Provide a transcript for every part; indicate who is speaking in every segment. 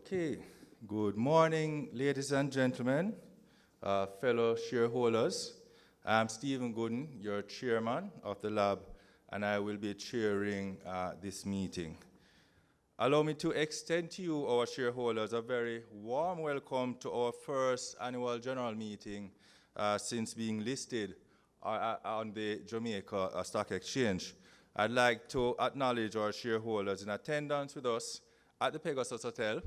Speaker 1: Okay, good morning, ladies and gentlemen, fellow shareholders. I'm Stephen Gooden, your chairman of the lab, and I will be chairing this meeting. Allow me to extend to you, our shareholders, a very warm welcome to our first annual general meeting since being listed on the Jamaica Stock Exchange. I'd like to acknowledge our shareholders in attendance with us at the Pegasus Hotel,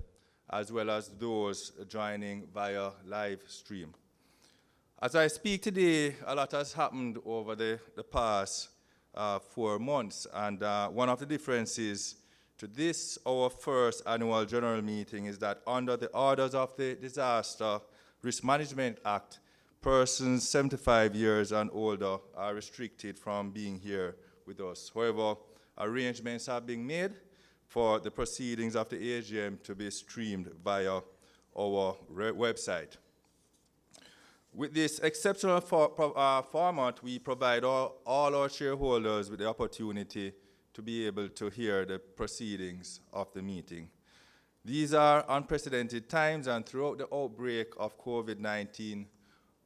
Speaker 1: as well as those joining via live stream. As I speak today, a lot has happened over the past 4 months, and one of the differences to this, our first annual general meeting, is that under the orders of the Disaster Risk Management Act, persons 75 years and older are restricted from being here with us. However, arrangements have been made for the proceedings of the AGM to be streamed via our website. With this exceptional format, we provide all our shareholders with the opportunity to be able to hear the proceedings of the meeting. These are unprecedented times, and throughout the outbreak of COVID-19,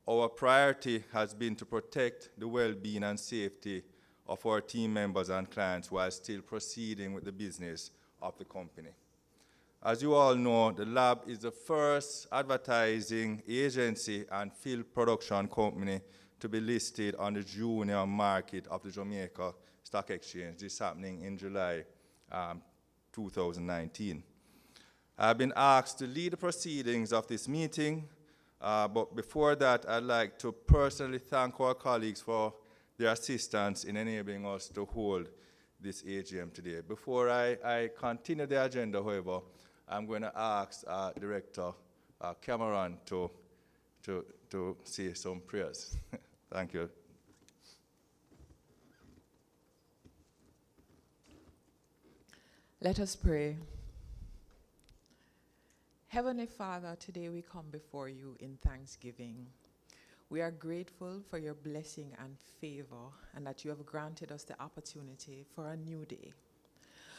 Speaker 1: our priority has been to protect the well-being and safety of our team members and clients while still proceeding with the business of the company. As you all know, the lab is the first advertising agency and film production company to be listed on the junior market of the Jamaica Stock Exchange. This is happening in July 2019. I've been asked to lead the proceedings of this meeting, but before that, I'd like to personally thank our colleagues for their assistance in enabling us to hold this AGM today. Before I continue the agenda, however, I'm going to ask Director Cameron to say some prayers. Thank you.
Speaker 2: Let us pray. Heavenly Father, today we come before you in thanksgiving. We are grateful for your blessing and favor, and that you have granted us the opportunity for a new day.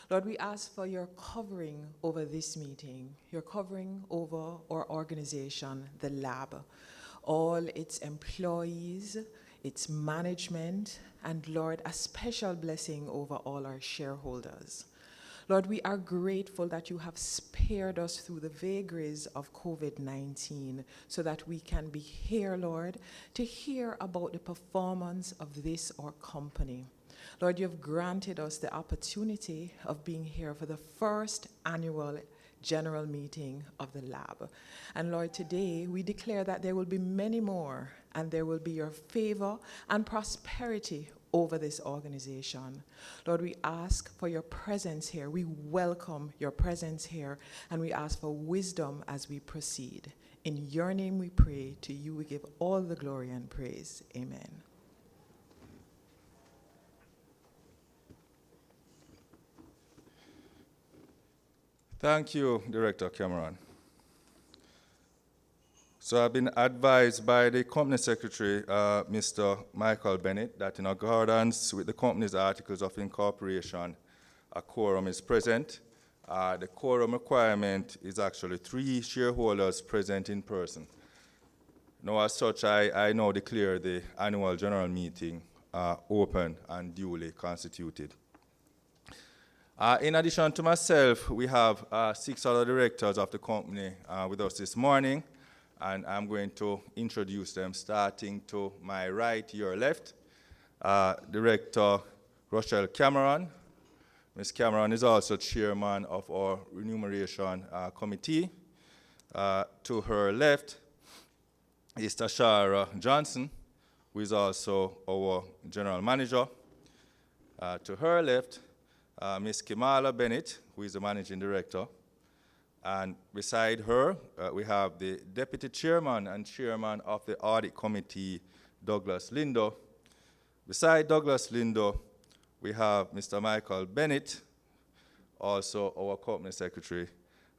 Speaker 2: Lord, we ask for your covering over this meeting, your covering over our organization, the lab, all its employees, its management, and Lord, a special blessing over all our shareholders. Lord, we are grateful that you have spared us through the vagaries of COVID-19 so that we can be here, Lord, to hear about the performance of this, our company. Lord, you have granted us the opportunity of being here for the first annual general meeting of the lab. And Lord, today we declare that there will be many more, and there will be your favor and prosperity over this organization. Lord, we ask for your presence here. We welcome your presence here, and we ask for wisdom as we proceed. In your name we pray. To you we give all the glory and praise. Amen.
Speaker 1: Thank you, Director Cameron. So I've been advised by the Company Secretary, Mr. Michael Bennett, that in accordance with the company's articles of incorporation, a quorum is present. The quorum requirement is actually 3 shareholders present in person. Now, as such, I now declare the annual general meeting open and duly constituted. In addition to myself, we have 6 other directors of the company with us this morning, and I'm going to introduce them, starting to my right, your left. Director Rochelle Cameron. Ms. Cameron is also chairman of our remuneration committee. To her left is Tashara Johnson, who is also our general manager. To her left, Ms. Kimala Bennett, who is the managing director. And beside her, we have the deputy chairman and chairman of the audit committee, Douglas Lindo. Beside Douglas Lindo, we have Mr. Michael Bennett, also our company secretary.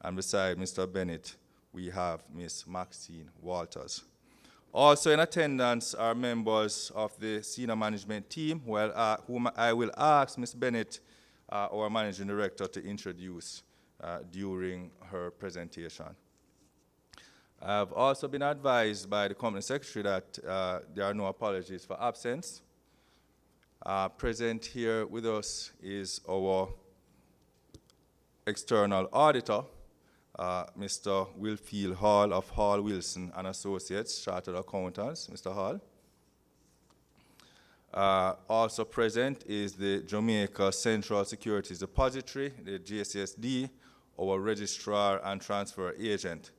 Speaker 1: And beside Mr. Bennett, we have Ms. Maxine Walters. Also in attendance are members of the senior management team, whom I will ask Ms. Bennett, our managing director, to introduce during her presentation. I've also been advised by the company secretary that there are no apologies for absence. Present here with us is our external auditor, Mr. Wilfield Hall of Hall Wilson and Associates, Chartered Accountants. Mr. Hall. Also present is the Jamaica Central Securities Depository, the JCSD, our registrar and transfer agent.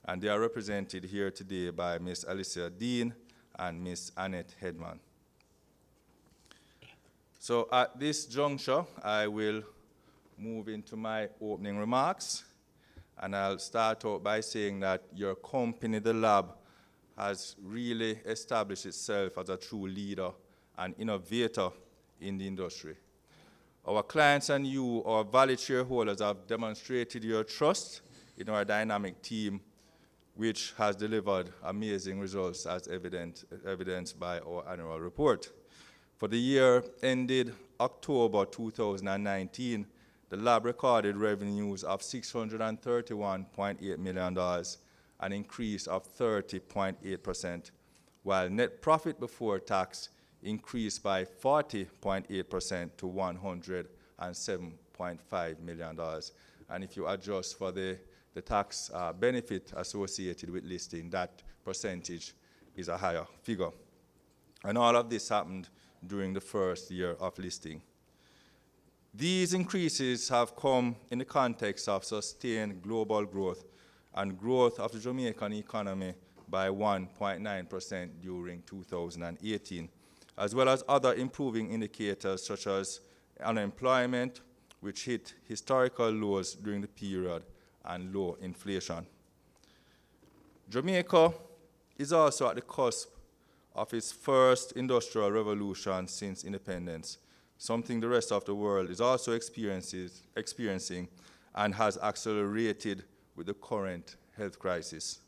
Speaker 1: And they are represented here today by Ms. Alicia Dean and Ms. Annette Hedman. So at this juncture, I will move into my opening remarks. And I'll start out by saying that your company, the lab, has really established itself as a true leader and innovator in the industry. Our clients and you, our valued shareholders, have demonstrated your trust in our dynamic team, which has delivered amazing results as evidenced by our annual report. For the year ended October 2019, the lab recorded revenues of $631.8 million, an increase of 30.8%, while net profit before tax increased by 40.8% to $107.5 million. And if you adjust for the tax benefit associated with listing, that percentage is a higher figure. And all of this happened during the first year of listing. These increases have come in the context of sustained global growth and growth of the Jamaican economy by 1.9% during 2018, as well as other improving indicators such as unemployment, which hit historical lows during the period, and low inflation. Jamaica is also at the cusp of its first industrial revolution since independence, something the rest of the world is also experiencing and has accelerated with the current health crisis.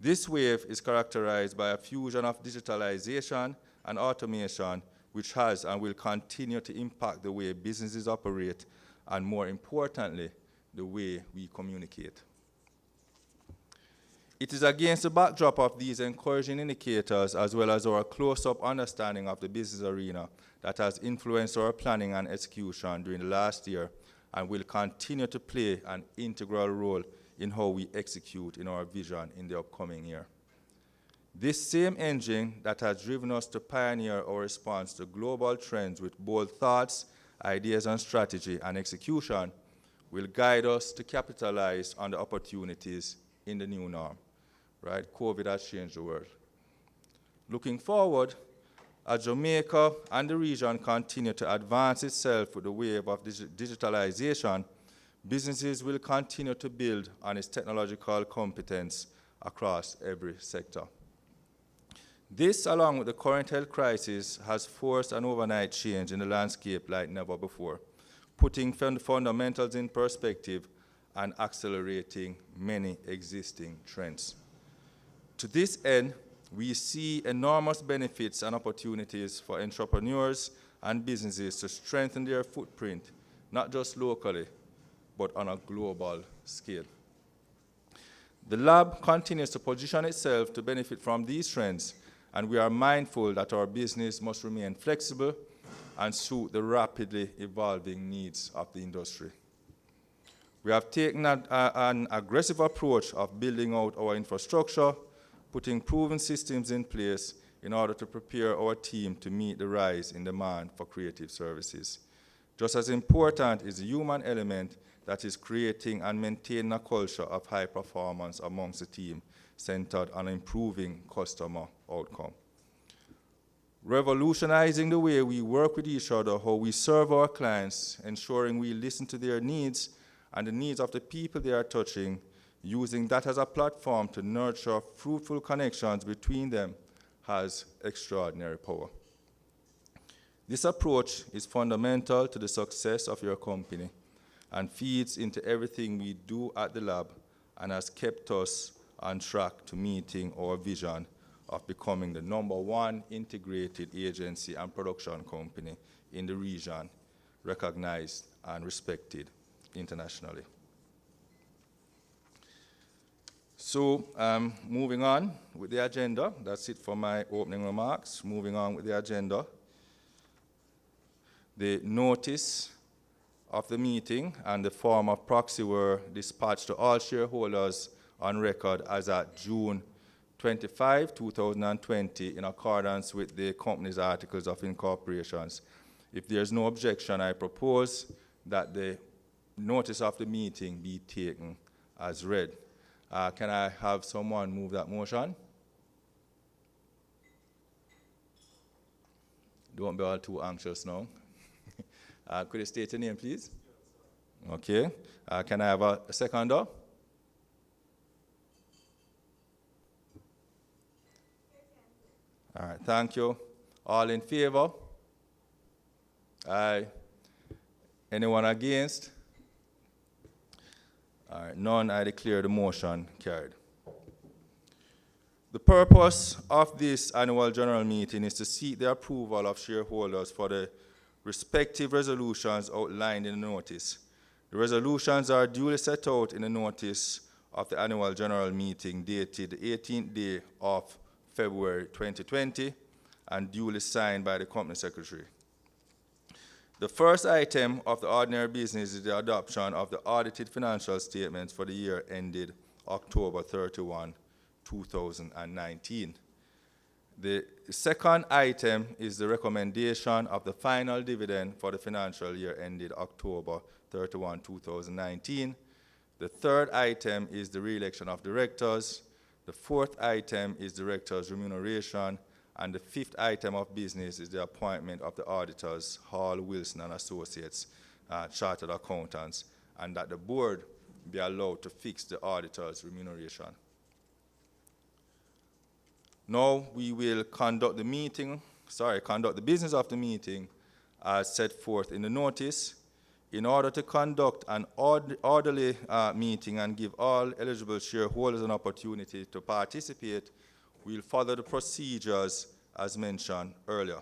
Speaker 1: This wave is characterized by a fusion of digitalization and automation, which has and will continue to impact the way businesses operate and, more importantly, the way we communicate. It is against the backdrop of these encouraging indicators, as well as our close-up understanding of the business arena, that has influenced our planning and execution during the last year and will continue to play an integral role in how we execute in our vision in the upcoming year. This same engine that has driven us to pioneer our response to global trends with bold thoughts, ideas, and strategy and execution will guide us to capitalize on the opportunities in the new norm. Right? COVID has changed the world. Looking forward, as Jamaica and the region continue to advance itself with the wave of digitalization, businesses will continue to build on its technological competence across every sector. This, along with the current health crisis, has forced an overnight change in the landscape like never before, putting fundamentals in perspective and accelerating many existing trends. To this end, we see enormous benefits and opportunities for entrepreneurs and businesses to strengthen their footprint, not just locally, but on a global scale. The lab continues to position itself to benefit from these trends, and we are mindful that our business must remain flexible and suit the rapidly evolving needs of the industry. We have taken an aggressive approach of building out our infrastructure, putting proven systems in place in order to prepare our team to meet the rise in demand for creative services. Just as important is the human element that is creating and maintaining a culture of high performance amongst the team centered on improving customer outcome. Revolutionizing the way we work with each other, how we serve our clients, ensuring we listen to their needs and the needs of the people they are touching, using that as a platform to nurture fruitful connections between them, has extraordinary power. This approach is fundamental to the success of your company and feeds into everything we do at the lab and has kept us on track to meeting our vision of becoming the #1 integrated agency and production company in the region, recognized and respected internationally. So, moving on with the agenda. That's it for my opening remarks. Moving on with the agenda. The notice of the meeting and the form of proxy were dispatched to all shareholders on record as at June 25, 2020, in accordance with the company's articles of incorporation. If there's no objection, I propose that the notice of the meeting be taken as read. Can I have someone move that motion? Don't be all too anxious now. Could you state your name, please? Okay. Can I have a seconder? All right, thank you. All in favor? Aye. Anyone against? All right, none. I declare the motion carried. The purpose of this annual general meeting is to seek the approval of shareholders for the respective resolutions outlined in the notice. The resolutions are duly set out in the notice of the annual general meeting dated the 18th day of February 2020 and duly signed by the company secretary. The first item of the ordinary business is the adoption of the audited financial statements for the year ended October 31, 2019. The second item is the recommendation of the final dividend for the financial year ended October 31, 2019. The third item is the re-election of directors. The fourth item is directors' remuneration. And the fifth item of business is the appointment of the auditors, Hall, Wilson and Associates, chartered accountants, and that the board be allowed to fix the auditors' remuneration. Now we will conduct the business of the meeting as set forth in the notice. In order to conduct an orderly meeting and give all eligible shareholders an opportunity to participate, we'll follow the procedures as mentioned earlier.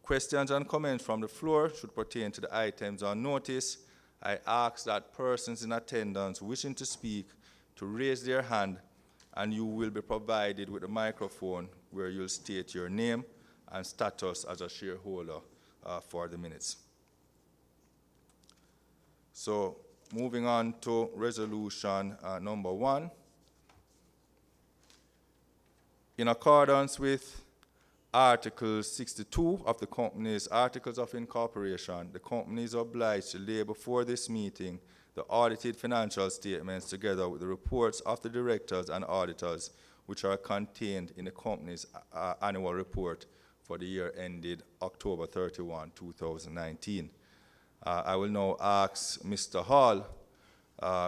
Speaker 1: Questions and comments from the floor should pertain to the items on notice. I ask that persons in attendance wishing to speak to raise their hand, and you will be provided with a microphone where you'll state your name and status as a shareholder for the minutes. So, moving on to resolution number 1. In accordance with Article 62 of the company's Articles of Incorporation, the company is obliged to lay before this meeting the audited financial statements together with the reports of the directors and auditors, which are contained in the company's annual report for the year ended October 31, 2019. I will now ask Mr. Hall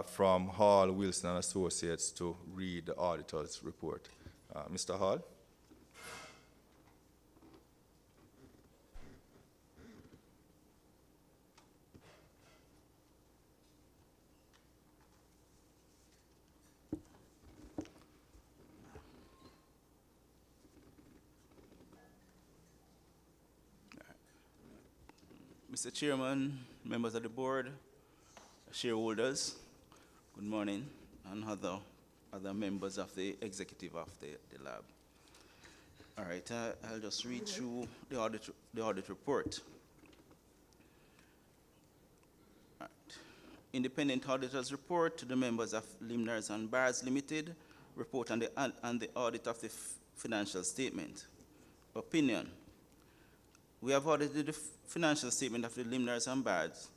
Speaker 1: from Hall, Wilson and Associates to read the auditor's report. Mr. Hall.
Speaker 3: Mr. Chairman, members of the board, shareholders, good morning, and other members of the executive of the lab. All right, I'll just read through the audit report. All right. Independent auditors report to the members of Limners and Bards Limited report on the audit of the financial statement. Opinion. We have audited the financial statement of the Limners and Bards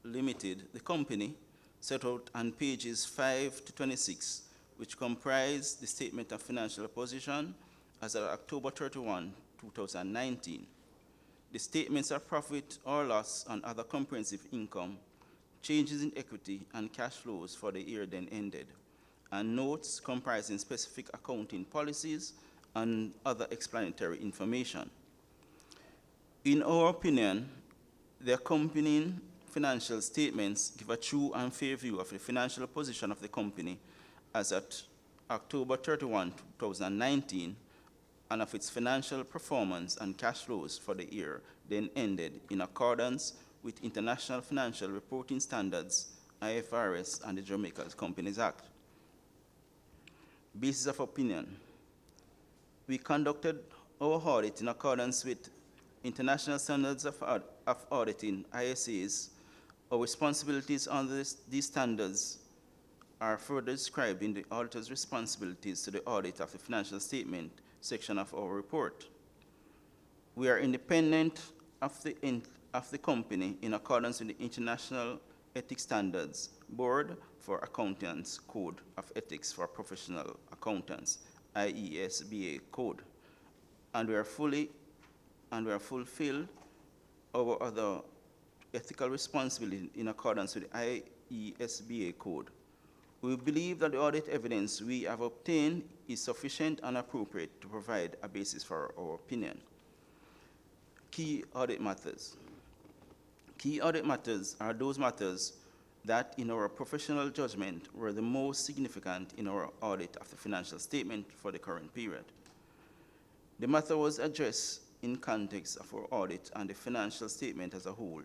Speaker 3: Limited, the company, set out on pages 5 to 26, which comprise the statement of financial position as of October 31, 2019. The statements of profit or loss and other comprehensive income, changes in equity and cash flows for the year then ended, and notes comprising specific accounting policies and other explanatory information. In our opinion, the accompanying financial statements give a true and fair view of the financial position of the company as at October 31, 2019, and of its financial performance and cash flows for the year then ended in accordance with International Financial Reporting Standards, IFRS, and the Jamaica Companies Act. Basis of opinion. We conducted our audit in accordance with International Standards of Auditing, ISAs. Our responsibilities under these standards are further described in the auditor's responsibilities to the audit of the financial statement section of our report. We are independent of the company in accordance with the International Ethics Standards Board for Accountants Code of Ethics for Professional Accountants, IESBA code, and we are fulfilled our other ethical responsibility in accordance with the IESBA code. We believe that the audit evidence we have obtained is sufficient and appropriate to provide a basis for our opinion. Key audit matters. Key audit matters are those matters that, in our professional judgment, were the most significant in our audit of the financial statement for the current period. The matter was addressed in context of our audit and the financial statement as a whole,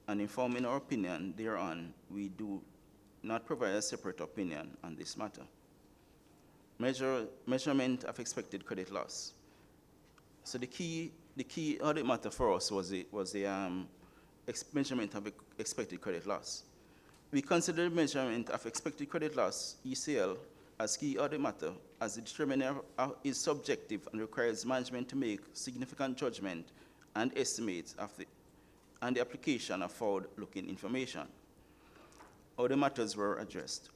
Speaker 3: and informing our opinion thereon, we do not provide a separate opinion on this matter. Measurement of expected credit loss. So the key audit matter for us was the measurement of expected credit loss. We consider the measurement of expected credit loss, ECL, as key audit matter, as the determinant is subjective and requires management to make significant judgment and estimates of the application of forward-looking information. Other matters were addressed.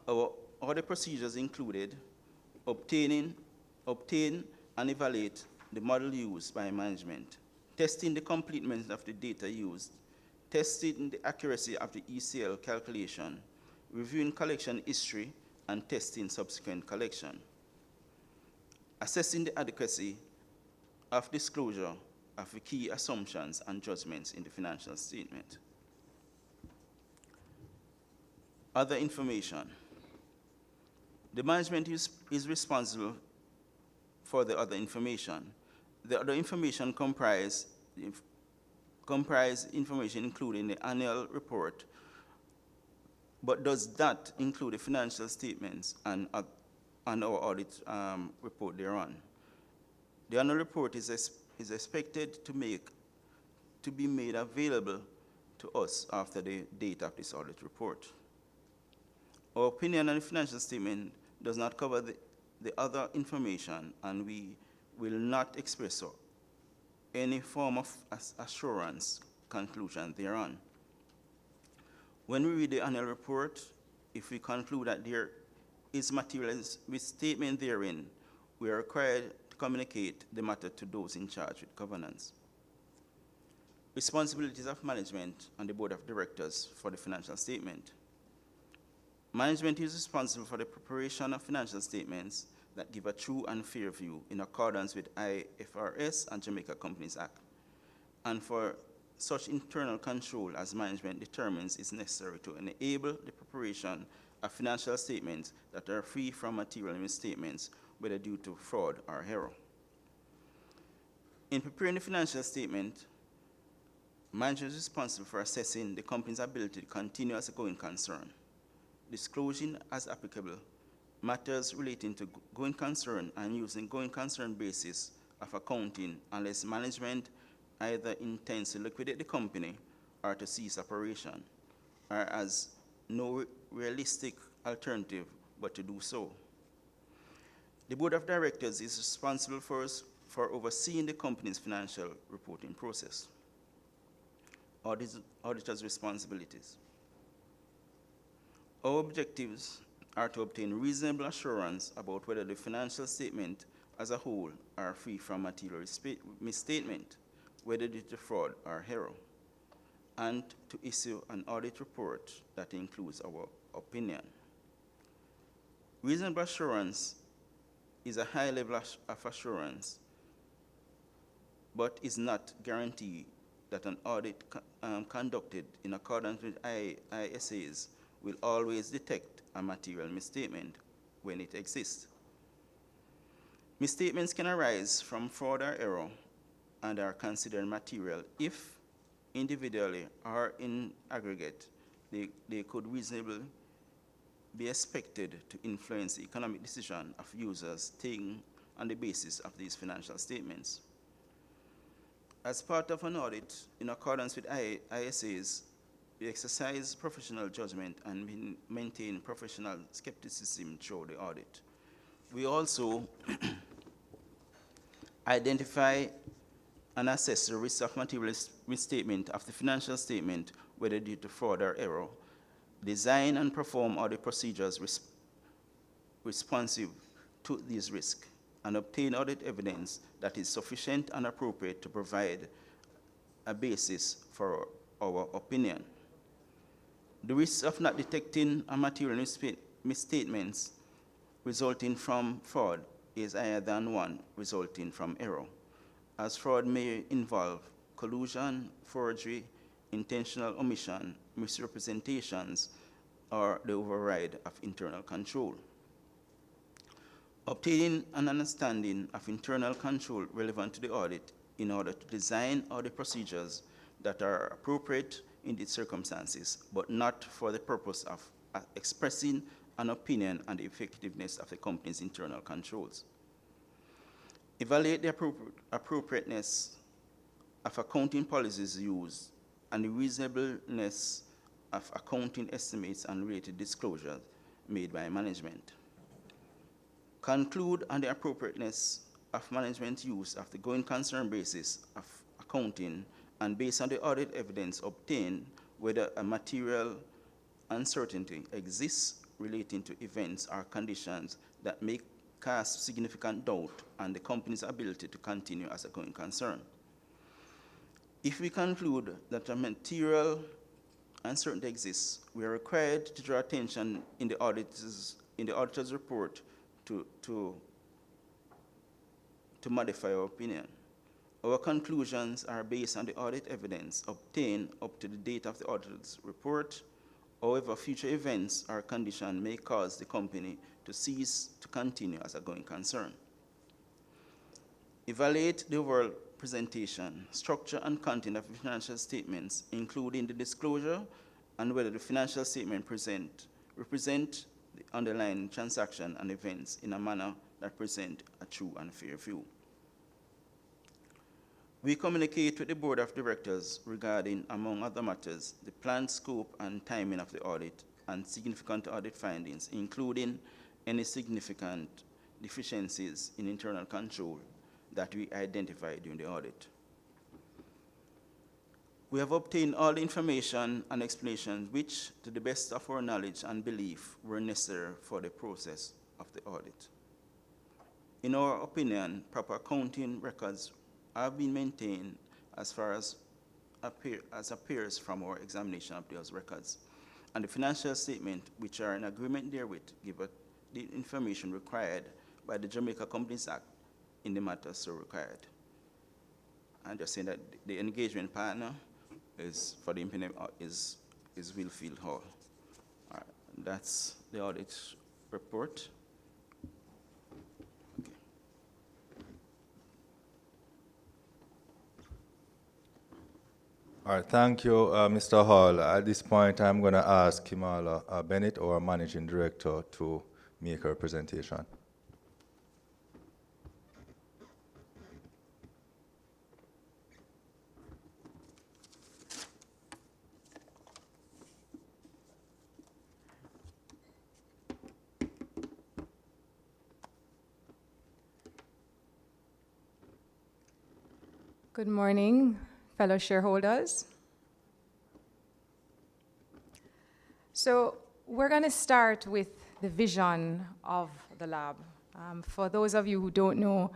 Speaker 3: Our audit procedures included obtain and evaluate the model used by management, testing the completeness of the data used, testing the accuracy of the ECL calculation, reviewing collection history, and testing subsequent collection, assessing the adequacy of disclosure of the key assumptions and judgments in the financial statement. Other information. The management is responsible for the other information. The other information comprise information including the annual report, but does that include the financial statements and our audit report thereon. The annual report is expected to be made available to us after the date of this audit report. Our opinion on the financial statement does not cover the other information, and we will not express any form of assurance conclusion thereon. When we read the annual report, if we conclude that there is material misstatement therein, we are required to communicate the matter to those in charge with governance. Responsibilities of management and the board of directors for the financial statement. Management is responsible for the preparation of financial statements that give a true and fair view in accordance with IFRS and Jamaica Companies Act, and for such internal control as management determines is necessary to enable the preparation of financial statements that are free from material misstatements, whether due to fraud or error. In preparing the financial statement, management is responsible for assessing the company's ability to continue as a going concern, disclosing as applicable matters relating to going concern and using going concern basis of accounting unless management either intends to liquidate the company or to cease operation, or as no realistic alternative but to do so. The board of directors is responsible for overseeing the company's financial reporting process. Auditor's responsibilities. Our objectives are to obtain reasonable assurance about whether the financial statement as a whole are free from material misstatement, whether due to fraud or error, and to issue an audit report that includes our opinion. Reasonable assurance is a high level of assurance, but is not guaranteed that an audit conducted in accordance with ISAs will always detect a material misstatement when it exists. Misstatements can arise from fraud or error and are considered material if individually or in aggregate they could reasonably be expected to influence the economic decision of users taken on the basis of these financial statements. As part of an audit, in accordance with ISAs, we exercise professional judgment and maintain professional skepticism through the audit. We also identify and assess the risk of material misstatement of the financial statement, whether due to fraud or error, design and perform audit procedures responsive to these risks, and obtain audit evidence that is sufficient and appropriate to provide a basis for our opinion. The risk of not detecting a material misstatements resulting from fraud is higher than one resulting from error, as fraud may involve collusion, forgery, intentional omission, misrepresentations, or the override of internal control. Obtaining an understanding of internal control relevant to the audit in order to design audit procedures that are appropriate in these circumstances, but not for the purpose of expressing an opinion on the effectiveness of the company's internal controls. Evaluate the appropriateness of accounting policies used and the reasonableness of accounting estimates and related disclosures made by management. Conclude on the appropriateness of management use of the going concern basis of accounting, and based on the audit evidence obtained, whether a material uncertainty exists relating to events or conditions that may cast significant doubt on the company's ability to continue as a going concern. If we conclude that a material uncertainty exists, we are required to draw attention in the auditor's report to modify our opinion. Our conclusions are based on the audit evidence obtained up to the date of the auditor's report. However, future events or conditions may cause the company to cease to continue as a going concern. Evaluate the overall presentation, structure, and content of the financial statements, including the disclosure and whether the financial statement represent the underlying transaction and events in a manner that present a true and fair view. We communicate with the Board of Directors regarding, among other matters, the planned scope and timing of the audit and significant audit findings, including any significant deficiencies in internal control that we identified during the audit. We have obtained all the information and explanations which, to the best of our knowledge and belief, were necessary for the process of the audit. In our opinion, proper accounting records have been maintained as far as appears from our examination of those records, and the financial statement, which are in agreement therewith, give the information required by the Jamaica Companies Act in the matter so required. I'm just saying that the engagement partner is for the implement is Willfield Hall. All right, that's the audit report. Okay.
Speaker 1: All right, thank you, Mr. Hall. At this point, I'm going to ask Kimala Bennett, our Managing Director, to make her presentation.
Speaker 4: Good morning, fellow shareholders. So we're going to start with the vision of the lab. For those of you who don't know,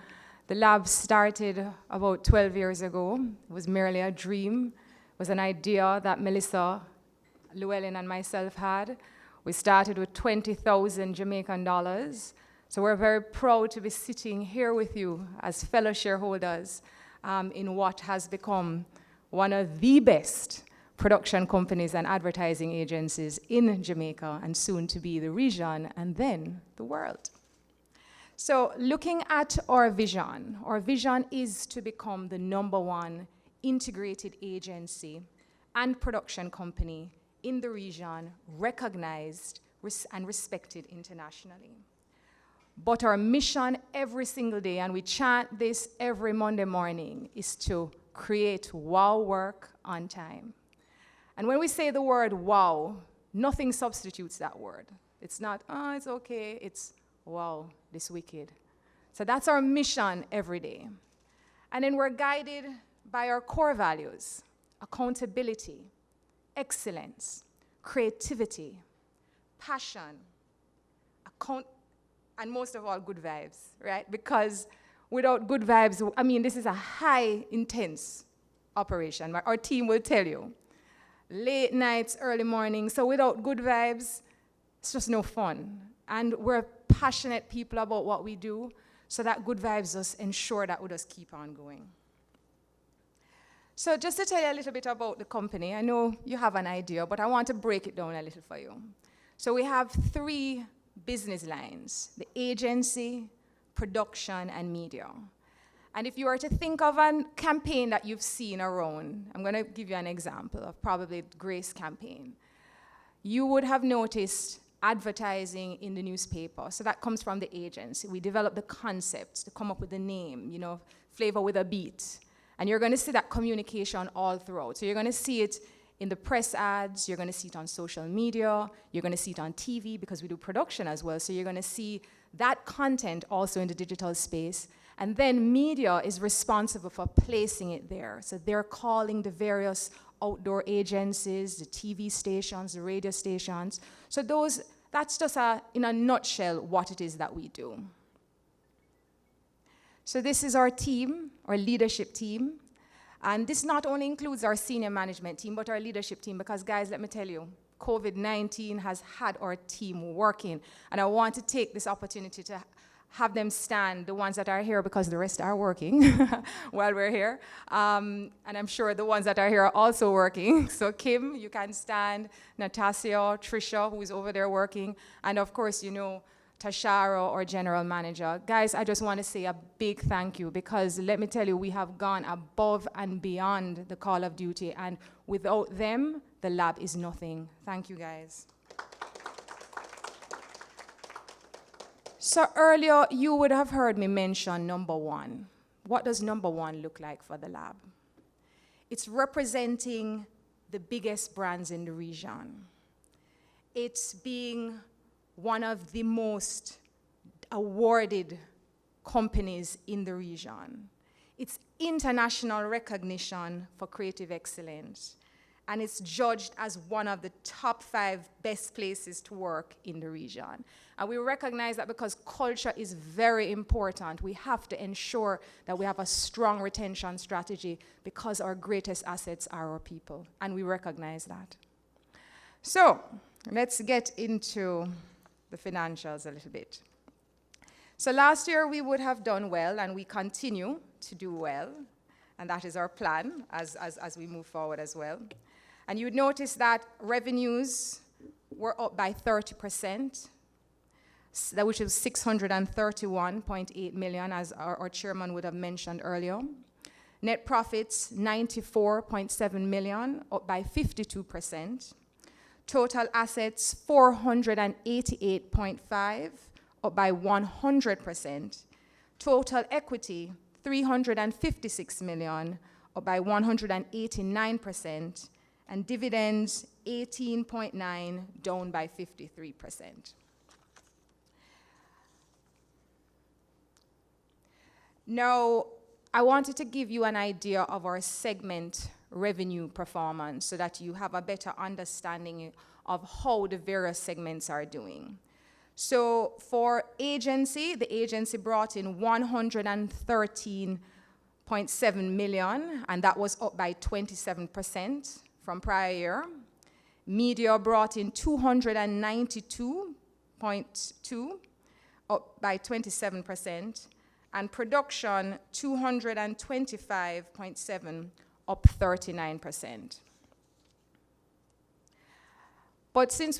Speaker 4: the lab started about 12 years ago. It was merely a dream. It was an idea that Melissa Llewellyn and myself had. We started with 20,000 Jamaican dollars. So we're very proud to be sitting here with you as fellow shareholders in what has become one of the best production companies and advertising agencies in Jamaica, and soon to be the region, and then the world. So looking at our vision is to become the #1 integrated agency and production company in the region, recognized and respected internationally. But our mission every single day, and we chant this every Monday morning, is to create wow work on time. And when we say the word wow, nothing substitutes that word. It's not, oh, it's okay, it's wow, this wicked. So that's our mission every day. And then we're guided by our core values: accountability, excellence, creativity, passion, and most of all, good vibes, right? Because without good vibes, I mean, this is a high, intense operation. Our team will tell you. Late nights, early mornings, so without good vibes, it's just no fun. And we're passionate people about what we do, so that good vibes just ensure that we just keep on going. So just to tell you a little bit about the company, I know you have an idea, but I want to break it down a little for you. So we have 3 business lines: the agency, production, and media. And if you were to think of a campaign that you've seen around, I'm going to give you an example of probably the Grace campaign. You would have noticed advertising in the newspaper. So that comes from the agency. We develop the concepts to come up with the name, you know, flavor with a beat. And you're going to see that communication all throughout. So you're going to see it in the press ads, you're going to see it on social media, you're going to see it on TV because we do production as well. So you're going to see that content also in the digital space. And then media is responsible for placing it there. So they're calling the various outdoor agencies, the TV stations, the radio stations. So that's just in a nutshell what it is that we do. So this is our team, our leadership team. And this not only includes our senior management team, but our leadership team, because guys, let me tell you, COVID-19 has had our team working. And I want to take this opportunity to have them stand, the ones that are here, because the rest are working while we're here. And I'm sure the ones that are here are also working. So Kim, you can stand, Natasha, Trisha, who is over there working, and of course, you know, Tasharo, our general manager. Guys, I just want to say a big thank you, because let me tell you, we have gone above and beyond the call of duty, and without them, the lab is nothing. Thank you, guys. So earlier, you would have heard me mention number 1. What does number 1 look like for the lab? It's representing the biggest brands in the region. It's being one of the most awarded companies in the region. It's international recognition for creative excellence, and it's judged as one of the top 5 best places to work in the region. And we recognize that because culture is very important, we have to ensure that we have a strong retention strategy, because our greatest assets are our people, and we recognize that. So let's get into the financials a little bit. So last year we would have done well, and we continue to do well, and that is our plan as we move forward as well. And you would notice that revenues were up by 30%, which is 631.8 million, as our chairman would have mentioned earlier. Net profits, 94.7 million, up by 52%. Total assets, 488.5, up by 100%. Total equity, 356 million, up by 189%. And dividends, 18.9, down by 53%. Now, I wanted to give you an idea of our segment revenue performance so that you have a better understanding of how the various segments are doing. So for agency, the agency brought in 113.7 million, and that was up by 27% from prior year. Media brought in 292.2, up by 27%. And production, 225.7, up 39%. But since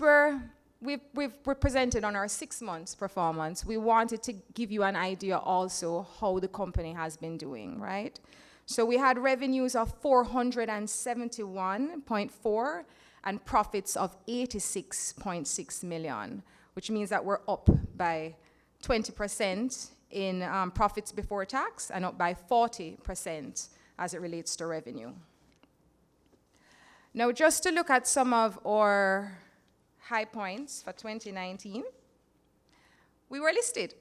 Speaker 4: we've presented on our 6 months performance, we wanted to give you an idea also how the company has been doing, right? So we had revenues of 471.4, and profits of 86.6 million, which means that we're up by 20% in profits before tax and up by 40% as it relates to revenue. Now, just to look at some of our high points for 2019, we were listed.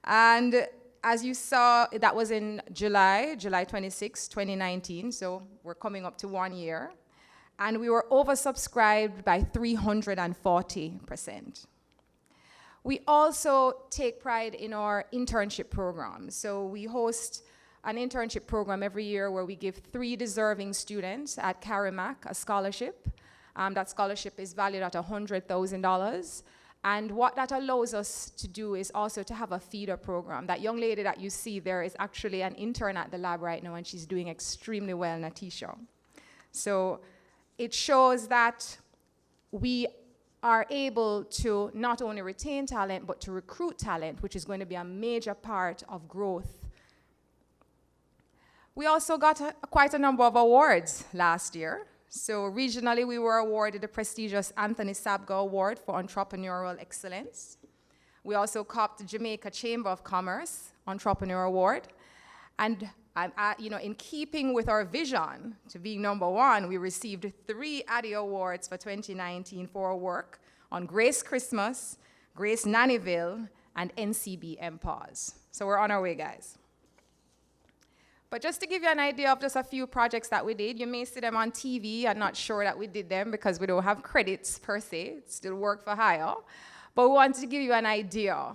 Speaker 4: And as you saw, that was in July 26, 2019, so we're coming up to 1 year. And we were oversubscribed by 340%. We also take pride in our internship program. So we host an internship program every year where we give 3 deserving students at Carimac a scholarship. That scholarship is valued at $100,000. And what that allows us to do is also to have a feeder program. That young lady that you see there is actually an intern at the lab right now, and she's doing extremely well, Natisha. So it shows that we are able to not only retain talent, but to recruit talent, which is going to be a major part of growth. We also got quite a number of awards last year. So regionally, we were awarded the prestigious Anthony Sabga Award for Entrepreneurial Excellence. We also copped the Jamaica Chamber of Commerce Entrepreneur Award. And in keeping with our vision to be #1, we received 3 Addy Awards for 2019 for our work on Grace Christmas, Grace Nannyville, and NCB MPAWS. So we're on our way, guys. But just to give you an idea of just a few projects that we did, you may see them on TV. I'm not sure that we did them because we don't have credits per se. It's still work for hire. But we wanted to give you an idea.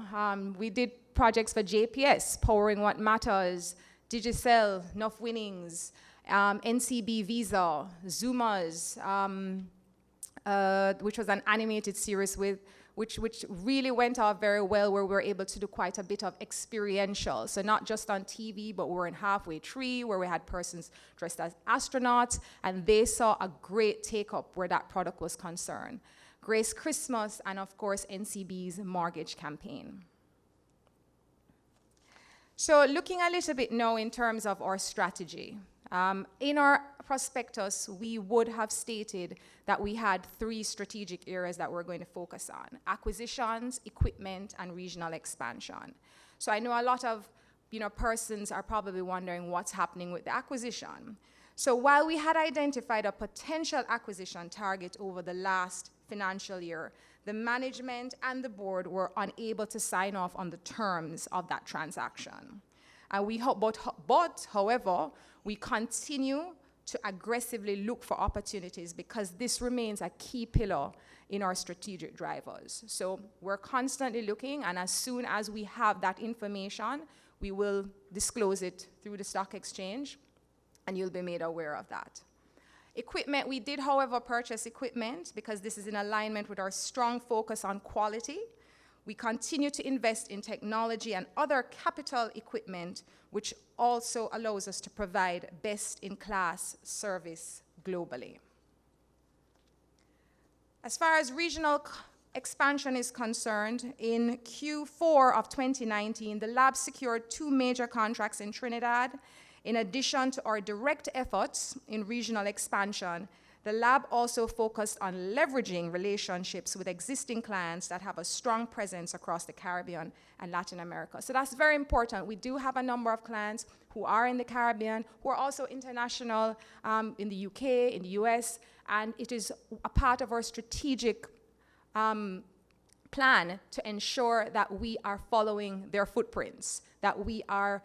Speaker 4: We did projects for JPS, Powering What Matters, Digicel, Enough Winnings, NCB Visa, Zoomers, which was an animated series which really went out very well, where we were able to do quite a bit of experiential. So not just on TV, but we were in Halfway Tree, where we had persons dressed as astronauts, and they saw a great take-up where that product was concerned. Grace Christmas, and of course, NCB's mortgage campaign. So looking a little bit now in terms of our strategy. In our prospectus, we would have stated that we had 3 strategic areas that we're going to focus on: acquisitions, equipment, and regional expansion. So I know a lot of persons are probably wondering what's happening with the acquisition. So while we had identified a potential acquisition target over the last financial year, the management and the board were unable to sign off on the terms of that transaction. However, we continue to aggressively look for opportunities because this remains a key pillar in our strategic drivers. So we're constantly looking, and as soon as we have that information, we will disclose it through the stock exchange, and you'll be made aware of that. Equipment, we did, however, purchase equipment because this is in alignment with our strong focus on quality. We continue to invest in technology and other capital equipment, which also allows us to provide best-in-class service globally. As far as regional expansion is concerned, in Q4 of 2019, the lab secured 2 major contracts in Trinidad. In addition to our direct efforts in regional expansion, the lab also focused on leveraging relationships with existing clients that have a strong presence across the Caribbean and Latin America. So that's very important. We do have a number of clients who are in the Caribbean, who are also international in the UK, in the US, and it is a part of our strategic plan to ensure that we are following their footprints, that we are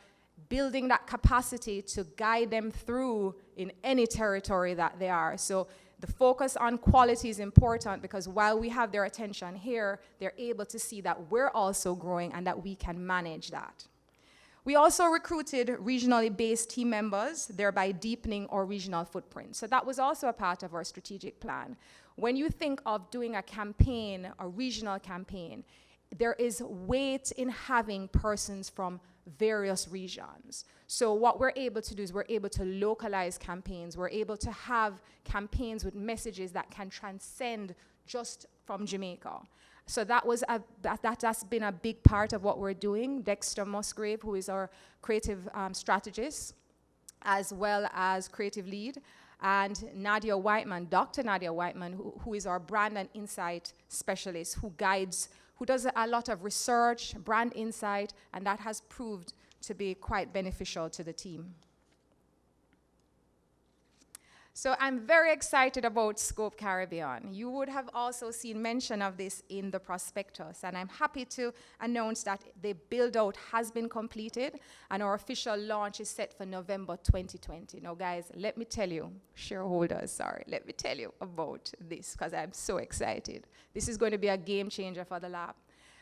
Speaker 4: building that capacity to guide them through in any territory that they are. So the focus on quality is important because while we have their attention here, they're able to see that we're also growing and that we can manage that. We also recruited regionally based team members, thereby deepening our regional footprint. So that was also a part of our strategic plan. When you think of doing a campaign, a regional campaign, there is weight in having persons from various regions. So what we're able to do is we're able to localize campaigns. We're able to have campaigns with messages that can transcend just from Jamaica. So that's been a big part of what we're doing. Dexter Musgrave, who is our creative strategist, as well as creative lead, and Nadia Whiteman, Dr. Nadia Whiteman, who is our brand and insight specialist, who does a lot of research, brand insight, and that has proved to be quite beneficial to the team. So I'm very excited about Scope Caribbean. You would have also seen mention of this in the prospectus, and I'm happy to announce that the build-out has been completed, and our official launch is set for November 2020. Now, guys, let me tell you, shareholders, let me tell you about this, because I'm so excited. This is going to be a game changer for the lab,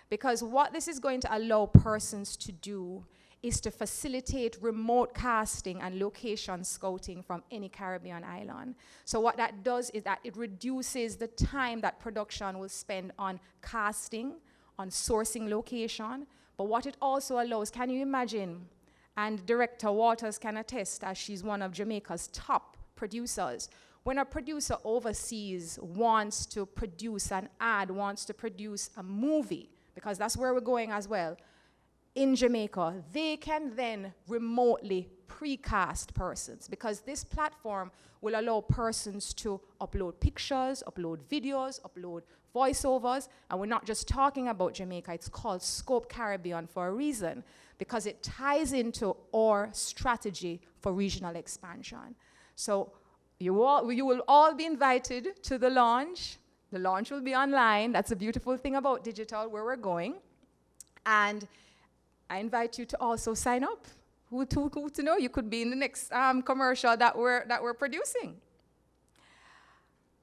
Speaker 4: because what this is going to allow persons to do is to facilitate remote casting and location scouting from any Caribbean island. So what that does is that it reduces the time that production will spend on casting, on sourcing location, but what it also allows, can you imagine, and Director Waters can attest, as she's one of Jamaica's top producers, when a producer overseas wants to produce an ad, wants to produce a movie, because that's where we're going as well, in Jamaica, they can then remotely precast persons, because this platform will allow persons to upload pictures, upload videos, upload voiceovers, and we're not just talking about Jamaica. It's called Scope Caribbean for a reason, because it ties into our strategy for regional expansion. So you will all be invited to the launch. The launch will be online. That's a beautiful thing about digital, where we're going. And I invite you to also sign up. Who to know? You could be in the next commercial that we're producing.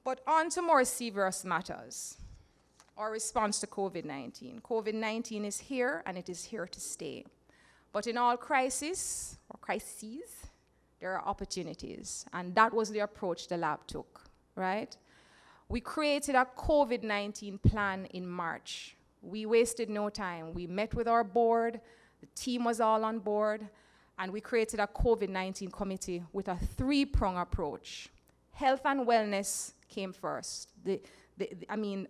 Speaker 4: But on to more serious matters. Our response to COVID-19. COVID-19 is here, and it is here to stay. But in all crises, there are opportunities. And that was the approach the lab took, right? We created a COVID-19 plan in March. We wasted no time. We met with our board, the team was all on board, and we created a COVID-19 committee with a three-prong approach. Health and wellness came first.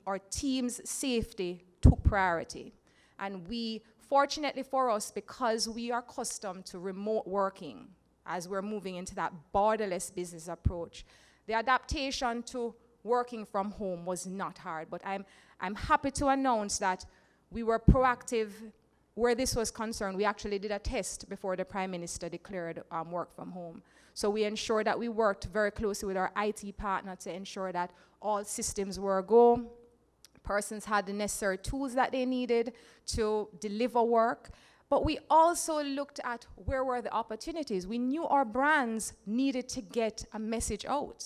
Speaker 4: Our team's safety took priority. And we, fortunately for us, because we are accustomed to remote working as we're moving into that borderless business approach, the adaptation to working from home was not hard. But I'm happy to announce that we were proactive where this was concerned. We actually did a test before the Prime Minister declared work from home. So we ensured that we worked very closely with our IT partner to ensure that all systems were a go. Persons had the necessary tools that they needed to deliver work. But we also looked at where were the opportunities. We knew our brands needed to get a message out.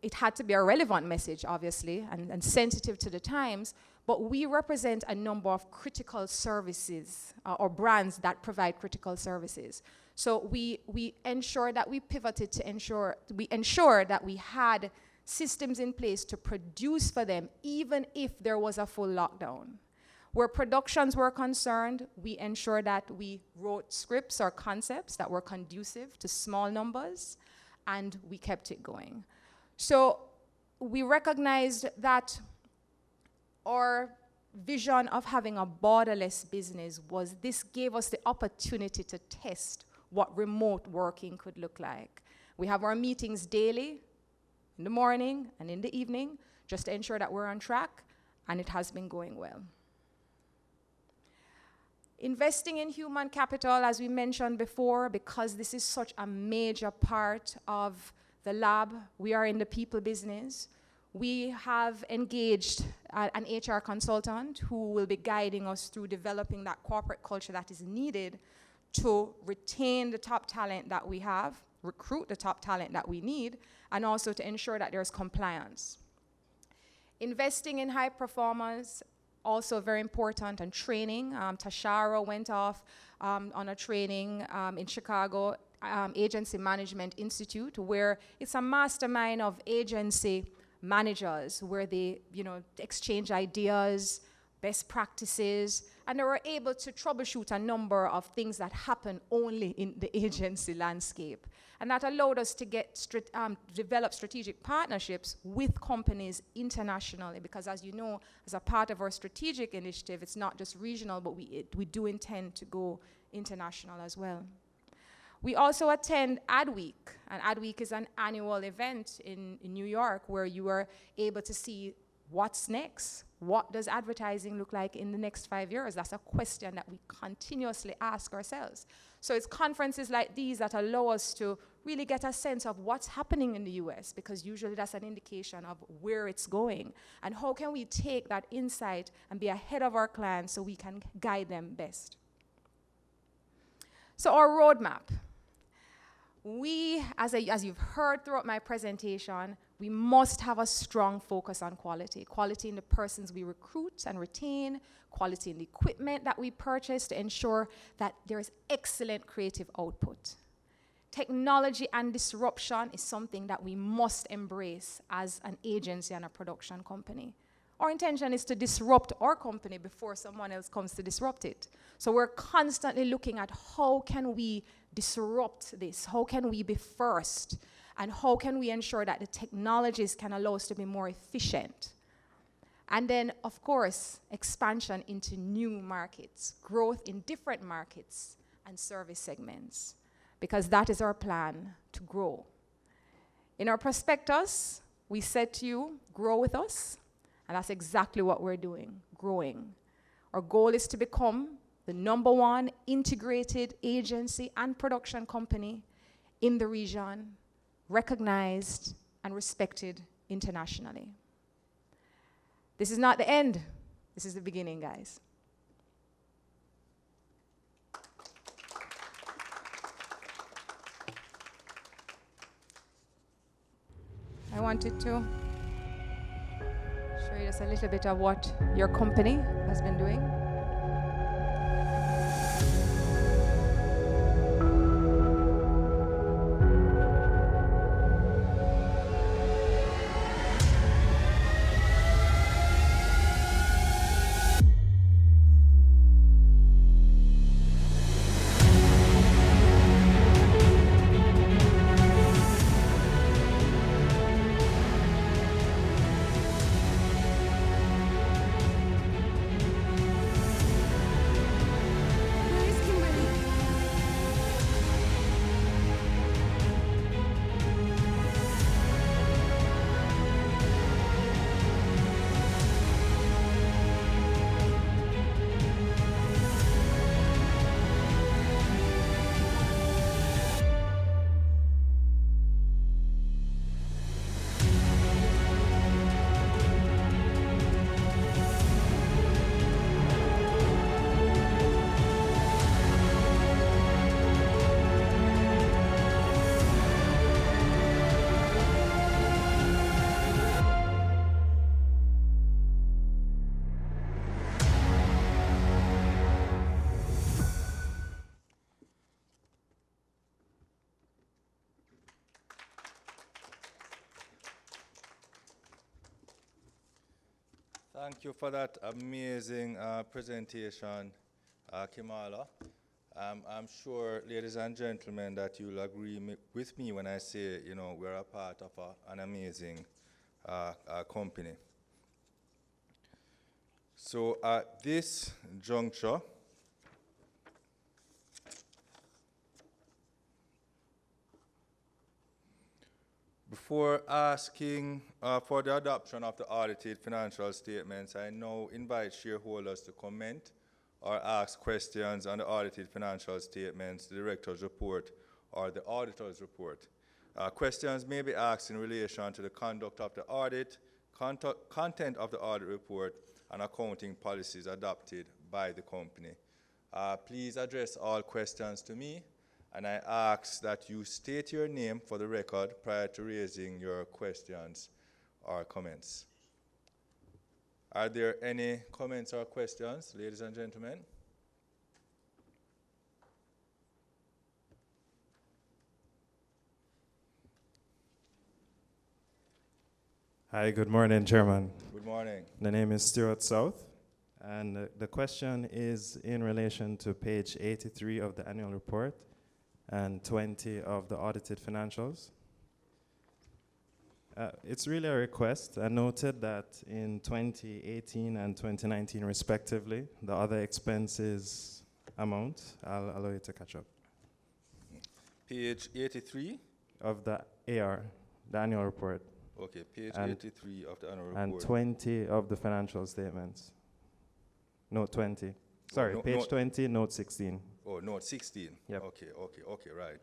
Speaker 4: It had to be a relevant message, obviously, and sensitive to the times, but we represent a number of critical services or brands that provide critical services. So we ensured that we pivoted to ensure that we had systems in place to produce for them, even if there was a full lockdown. Where productions were concerned, we ensured that we wrote scripts or concepts that were conducive to small numbers, and we kept it going. So we recognized that our vision of having a borderless business was this gave us the opportunity to test what remote working could look like. We have our meetings daily, in the morning and in the evening, just to ensure that we're on track, and it has been going well. Investing in human capital, as we mentioned before, because this is such a major part of the lab, we are in the people business. We have engaged an HR consultant who will be guiding us through developing that corporate culture that is needed to retain the top talent that we have, recruit the top talent that we need, and also to ensure that there's compliance. Investing in high performance, also very important, and training. Tashara went off on a training in Chicago, Agency Management Institute, where it's a mastermind of agency managers where they, exchange ideas, best practices, and they were able to troubleshoot a number of things that happen only in the agency landscape. And that allowed us to develop strategic partnerships with companies internationally, because as you know, as a part of our strategic initiative, it's not just regional, but we do intend to go international as well. We also attend Ad Week, and Ad Week is an annual event in New York where you are able to see what's next. What does advertising look like in the next 5 years? That's a question that we continuously ask ourselves. So it's conferences like these that allow us to really get a sense of what's happening in the US, because usually that's an indication of where it's going. And how can we take that insight and be ahead of our clients so we can guide them best? So our roadmap. We, as you've heard throughout my presentation, we must have a strong focus on quality. Quality in the persons we recruit and retain, quality in the equipment that we purchase to ensure that there is excellent creative output. Technology and disruption is something that we must embrace as an agency and a production company. Our intention is to disrupt our company before someone else comes to disrupt it. So we're constantly looking at how can we disrupt this? How can we be first? And how can we ensure that the technologies can allow us to be more efficient? And then, of course, expansion into new markets, growth in different markets and service segments, because that is our plan to grow. In our prospectus, we said to you, grow with us. And that's exactly what we're doing, growing. Our goal is to become the #1 integrated agency and production company in the region, recognized and respected internationally. This is not the end. This is the beginning, guys. I wanted to show you just a little bit of what your company has been doing.
Speaker 1: Thank you for that amazing presentation, Kimala. I'm sure, ladies and gentlemen, that you'll agree with me when I say, we're a part of an amazing company. So at this juncture, before asking for the adoption of the audited financial statements, I now invite shareholders to comment or ask questions on the audited financial statements, the director's report, or the auditor's report. Questions may be asked in relation to the conduct of the audit, content of the audit report, and accounting policies adopted by the company. Please address all questions to me, and I ask that you state your name for the record prior to raising your questions or comments. Are there any comments or questions, ladies and gentlemen?
Speaker 5: Hi, good morning, Chairman.
Speaker 1: Good morning.
Speaker 5: The name is Stuart South, and the question is in relation to page 83 of the annual report and 20 of the audited financials. It's really a request. I noted that in 2018 and 2019 respectively, the other expenses amount, I'll allow you to catch up.
Speaker 1: Page 83.
Speaker 5: of the AR, the annual report,
Speaker 1: Okay, page
Speaker 5: And-
Speaker 1: 83 of the annual
Speaker 5: and
Speaker 1: report.
Speaker 5: 20 of the financial statements. Note 20. Sorry,
Speaker 1: no-
Speaker 5: page
Speaker 1: note-
Speaker 5: 20, note 16.
Speaker 1: Oh, note 16.
Speaker 5: Yep.
Speaker 1: Okay, right.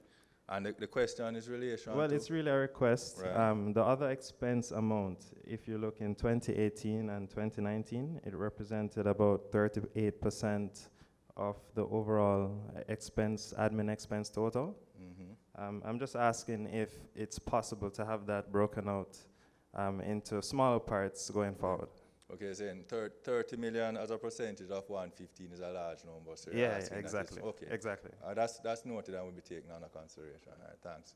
Speaker 1: And the question is relation
Speaker 5: Well,
Speaker 1: to?
Speaker 5: it's really a request.
Speaker 1: Right.
Speaker 5: The other expense amount, if you look in 2018 and 2019, it represented about 38% of the overall admin expense total.
Speaker 1: Mhm.
Speaker 5: I'm just asking if it's possible to have that broken out into smaller parts going forward.
Speaker 1: Okay, saying 30 million as a percentage of 115 is a large number. So you're
Speaker 5: Yeah,
Speaker 1: asking that it's-
Speaker 5: exactly.
Speaker 1: Okay.
Speaker 5: Exactly.
Speaker 1: That's noted and will be taken under consideration. All right, thanks.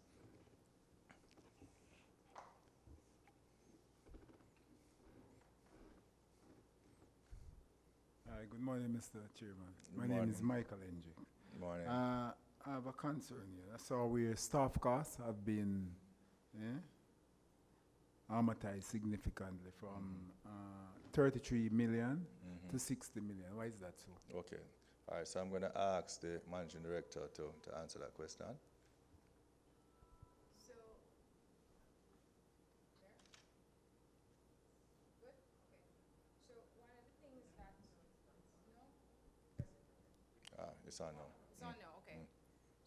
Speaker 6: Hi, good morning, Mr. Chairman.
Speaker 1: Good
Speaker 6: My name is
Speaker 1: morning.
Speaker 6: Michael Hendrick.
Speaker 1: Good morning.
Speaker 6: I have a concern here. So where staff costs have been amortized significantly from 33 million
Speaker 1: Mhm.
Speaker 6: to 60 million. Why is that so?
Speaker 1: Okay. All right, so I'm going to ask the managing director to answer that question. It's on now.
Speaker 4: It's on now, okay.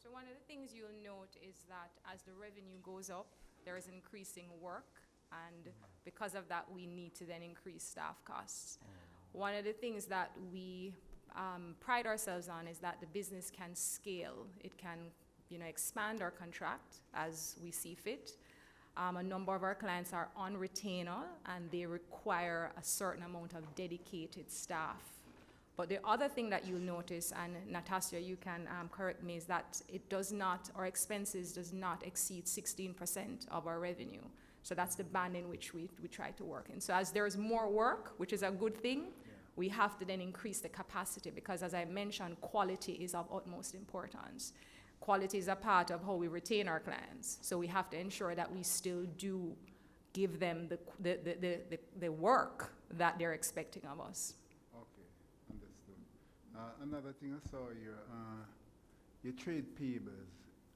Speaker 4: So one of the things you'll note is that as the revenue goes up, there is increasing work, and because of that, we need to then increase staff costs. One of the things that we pride ourselves on is that the business can scale. It can, expand our contract as we see fit. A number of our clients are on retainer, and they require a certain amount of dedicated staff. But the other thing that you'll notice, and Natasha, you can correct me, is that our expenses does not exceed 16% of our revenue. So that's the band in which we try to work in. So as there's more work, which is a good thing, we have to then increase the capacity because, as I mentioned, quality is of utmost importance. Quality is a part of how we retain our clients. So we have to ensure that we still do give them the work that they're expecting of us.
Speaker 6: Okay, understood. Another thing I saw here, your trade payables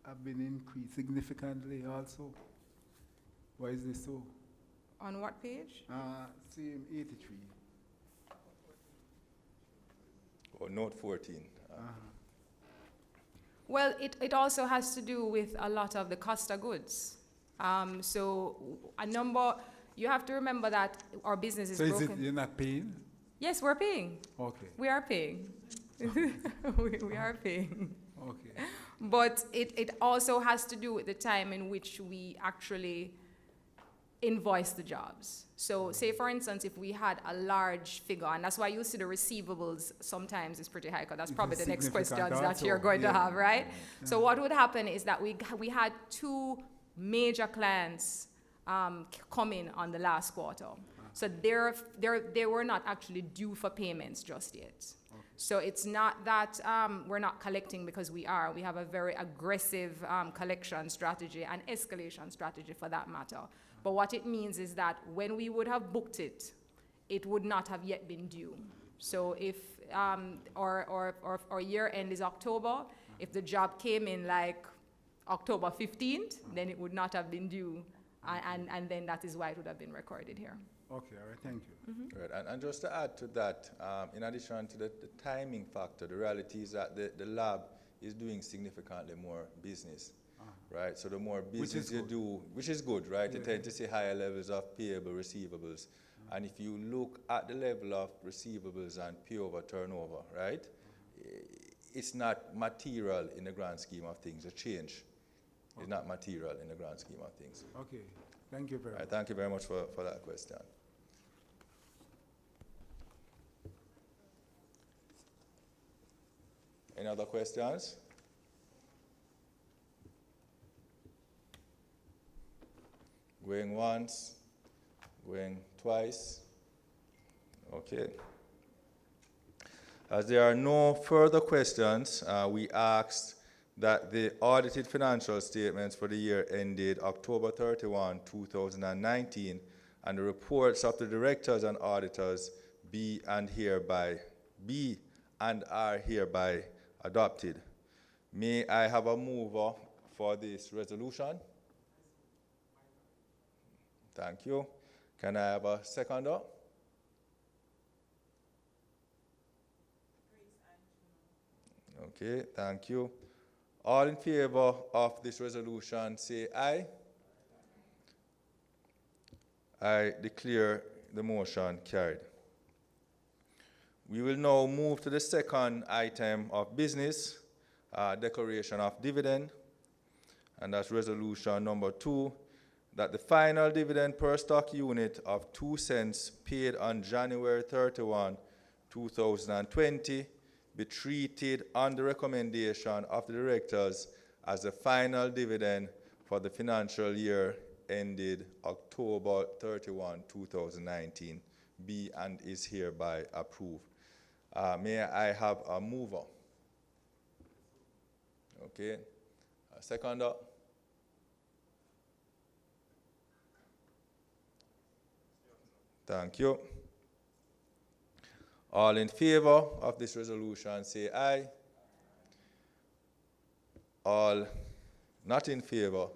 Speaker 6: have been increased significantly also. Why is this so?
Speaker 4: On what page?
Speaker 6: Same 83.
Speaker 1: Or note 14.
Speaker 4: Well, it also has to do with a lot of the cost of goods. So you have to remember that our business is
Speaker 6: So
Speaker 4: broken.
Speaker 6: is it you're not paying?
Speaker 4: Yes, we're paying.
Speaker 6: Okay,
Speaker 4: We are paying. we are paying.
Speaker 6: okay.
Speaker 4: But it also has to do with the time in which we actually invoice the jobs. So say, for instance, if we had a large figure, and that's why you see the receivables sometimes is pretty high, because that's
Speaker 6: It
Speaker 4: probably
Speaker 6: is
Speaker 4: the next
Speaker 6: significant
Speaker 4: questions that
Speaker 6: also,
Speaker 4: you're going to
Speaker 6: yeah.
Speaker 4: have, right? So what would happen is that we had two major clients come in on the last quarter. So they were not actually due for payments just yet. So it's not that we're not collecting, because we are. We have a very aggressive collection strategy and escalation strategy for that matter. But what it means is that when we would have booked it, it would not have yet been due. So if our year end is October, if the job came in like October 15th, then it would not have been due. And then that is why it would have been recorded here.
Speaker 6: Okay, all right, thank you.
Speaker 1: Right, and just to add to that, in addition to the timing factor, the reality is that the lab is doing significantly more business, right? So the more business you do, which is good, right? You tend to see higher levels of payable receivables. And if you look at the level of receivables and pay over turnover, right? It's not material in the grand scheme of things. A change is not material in the grand scheme of things.
Speaker 6: Okay, thank you very
Speaker 1: All right,
Speaker 6: much.
Speaker 1: thank you very much for that question. Any other questions? Going once, going twice. Okay. As there are no further questions, we asked that the audited financial statements for the year ended October 31, 2019, and the reports of the directors and auditors be and are hereby adopted. May I have a mover for this resolution? Thank you. Can I have a seconder? Okay, thank you. All in favor of this resolution say aye. I declare the motion carried. We will now move to the second item of business, declaration of dividend, and that's resolution number 2, that the final dividend per stock unit of 2 cents paid on January 31, 2020 be treated on the recommendation of the directors as the final dividend for the financial year ended October 31, 2019, be and is hereby approved. May I have a mover? Okay. A seconder? Thank you. All in favor of this resolution say aye. All not in favor?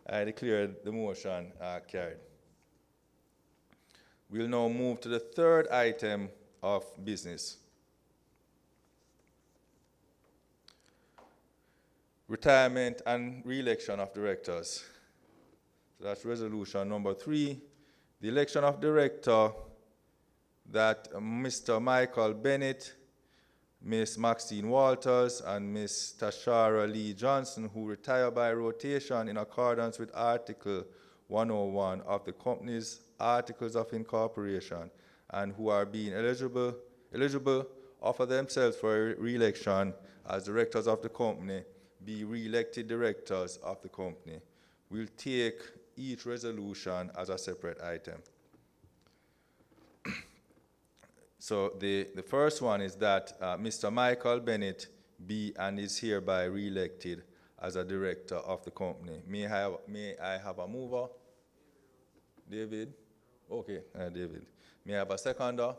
Speaker 1: I declare the motion carried. We'll now move to the third item of business. Retirement and re-election of directors. So that's resolution number 3. The election of director that Mr. Michael Bennett, Ms. Maxine Walters, and Ms. Tashara Lee Johnson, who retire by rotation in accordance with Article 101 of the company's Articles of Incorporation, and who are being eligible offer themselves for re-election as directors of the company, be re-elected directors of the company. We'll take each resolution as a separate item. So the first one is that Mr. Michael Bennett be and is hereby re-elected as a director of the company. May I have a mover? David? Okay, David. May I have a seconder?